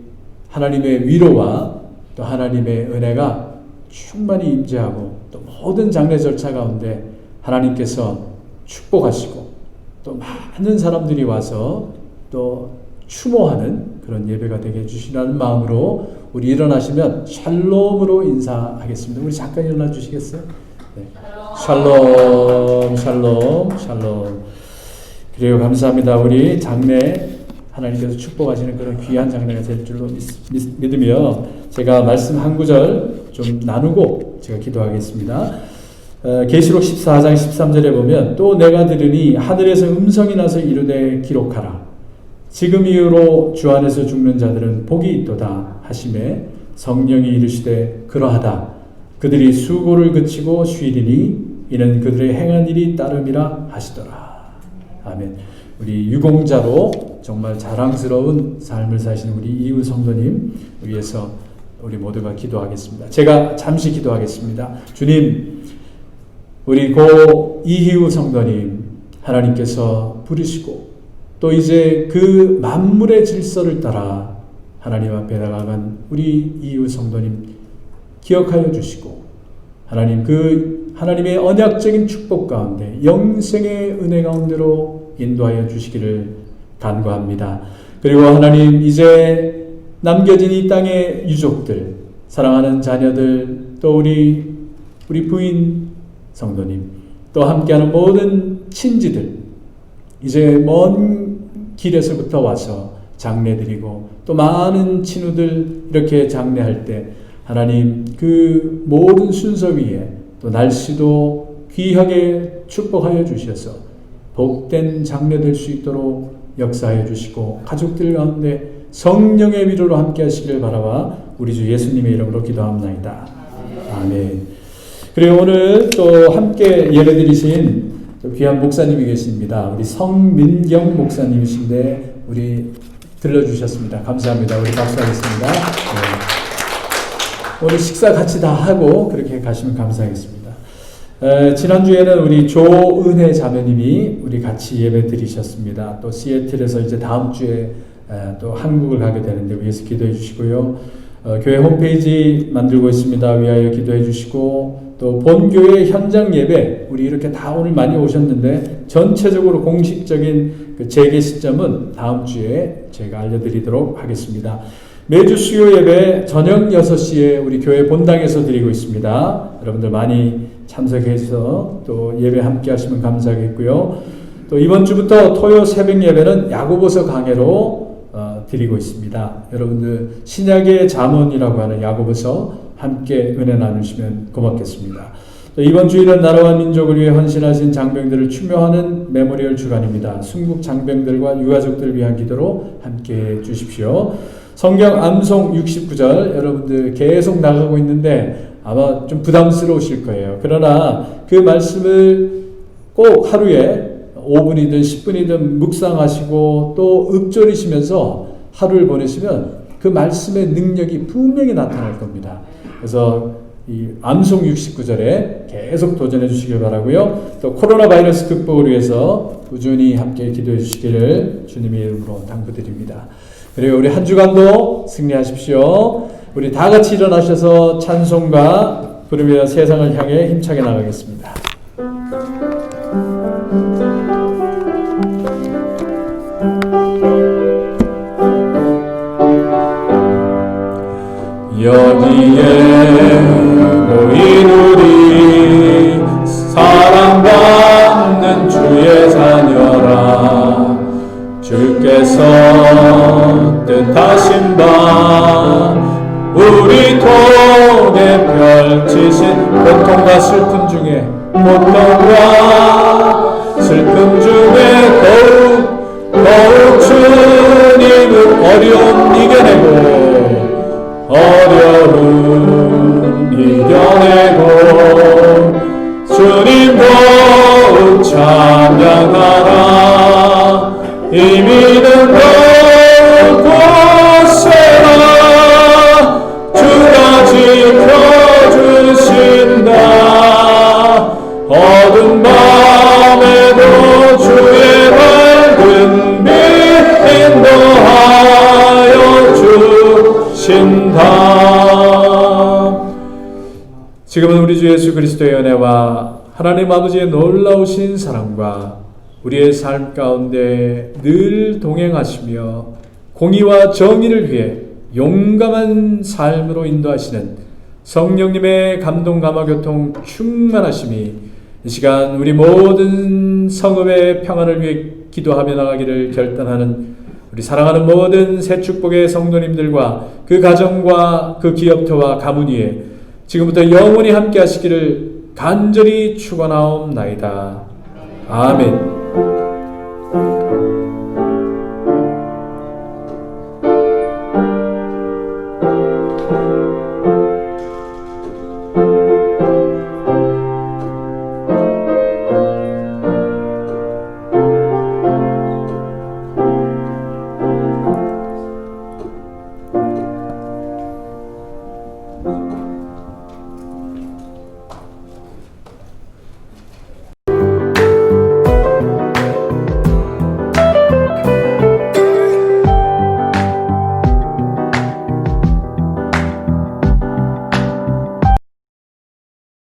하나님의 위로와 또 하나님의 은혜가 충만히 임재하고 또 모든 장례 절차 가운데 하나님께서 축복하시고 또 많은 사람들이 와서 또 추모하는 그런 예배가 되게 해주시라는 마음으로 우리 일어나시면 샬롬으로 인사하겠습니다. 우리 잠깐 일어나 주시겠어요? 네. 샬롬, 샬롬, 샬롬. 그래요. 감사합니다. 우리 장례 하나님께서 축복하시는 그런 귀한 장례가 될 줄로 믿으며 제가 말씀 한 구절 좀 나누고 제가 기도하겠습니다. 계시록 14장 13절에 보면 또 내가 들으니 하늘에서 음성이 나서 이르되 기록하라. 지금 이후로 주 안에서 죽는 자들은 복이 있도다 하시매 성령이 이르시되 그러하다. 그들이 수고를 그치고 쉬리니 이는 그들의 행한 일이 따름이라 하시더라. 아멘. 우리 유공자로 정말 자랑스러운 삶을 사시는 우리 이유 성도님 위해서 우리 모두가 기도하겠습니다. 제가 잠시 기도하겠습니다. 주님, 우리 고 이희우 성도님 하나님께서 부르시고 또 이제 그 만물의 질서를 따라 하나님 앞에 나아간 우리 이유 성도님 기억하여 주시고 하나님 하나님의 언약적인 축복 가운데 영생의 은혜 가운데로 인도하여 주시기를 간구합니다. 그리고 하나님 이제 남겨진 이 땅의 유족들, 사랑하는 자녀들, 또 우리 부인 성도님, 또 함께하는 모든 친지들 이제 먼 길에서부터 와서 장례드리고 또 많은 친구들 이렇게 장례할 때 하나님 그 모든 순서 위에 또 날씨도 귀하게 축복하여 주셔서 복된 장례 될 수 있도록 역사하여 주시고 가족들 가운데 성령의 위로로 함께 하시길 바라와 우리 주 예수님의 이름으로 기도합니다. 아멘. 그리고 오늘 또 함께 예배드리신 또 귀한 목사님이 계십니다. 우리 성민경 목사님이신데 우리 들려주셨습니다. 감사합니다. 우리 박수하겠습니다. 네. 오늘 식사 같이 다 하고 그렇게 가시면 감사하겠습니다. 지난주에는 우리 조은혜 자매님이 우리 같이 예배 드리셨습니다. 또 시애틀에서 이제 다음 주에 또 한국을 가게 되는데 위해서 기도해 주시고요. 교회 홈페이지 만들고 있습니다. 위하여 기도해 주시고 또 본교회 현장 예배 우리 이렇게 다 오늘 많이 오셨는데 전체적으로 공식적인 그 재개 시점은 다음 주에 제가 알려드리도록 하겠습니다. 매주 수요 예배 저녁 6시에 우리 교회 본당에서 드리고 있습니다. 여러분들 많이 참석해서 또 예배 함께 하시면 감사하겠고요. 또 이번 주부터 토요 새벽 예배는 야고보서 강해로 드리고 있습니다. 여러분들 신약의 잠언이라고 하는 야고보서 함께 은혜 나누시면 고맙겠습니다. 또 이번 주일은 나라와 민족을 위해 헌신하신 장병들을 추모하는 메모리얼 주간입니다. 순국 장병들과 유가족들을 위한 기도로 함께 해 주십시오. 성경 암송 69절 여러분들 계속 나가고 있는데 아마 좀 부담스러우실 거예요. 그러나 그 말씀을 꼭 하루에 5분이든 10분이든 묵상하시고 또 읊조리시면서 하루를 보내시면 그 말씀의 능력이 분명히 나타날 겁니다. 그래서 이 암송 69절에 계속 도전해 주시길 바라고요. 또 코로나 바이러스 극복을 위해서 꾸준히 함께 기도해 주시기를 주님의 이름으로 당부드립니다. 그리고 우리 한 주간도 승리하십시오. 우리 다 같이 일어나셔서 찬송가 부르며 세상을 향해 힘차게 나가겠습니다. 여기에 모인 우리 사랑받는 주의 자녀라. 주께서 뜻하신 바 우리 통에 펼치신 고통과 슬픔 중에 더욱 주님은 어려움 이겨내고 주님 더욱 찬양하라. 이 믿음 더욱 굳세라. 주가 지켜주신다. 어두운 밤에도 주의 밝은 빛 인도하여 주신다. 지금은 우리 주 예수 그리스도의 은혜와 하나님 아버지의 놀라우신 사랑과 우리의 삶 가운데 늘 동행하시며 공의와 정의를 위해 용감한 삶으로 인도하시는 성령님의 감동 감화 교통 충만하심이 이 시간 우리 모든 성읍의 평안을 위해 기도하며 나가기를 결단하는 우리 사랑하는 모든 새 축복의 성도님들과 그 가정과 그 기업터와 가문 위에 지금부터 영원히 함께 하시기를 간절히 축원하옵나이다. 아멘.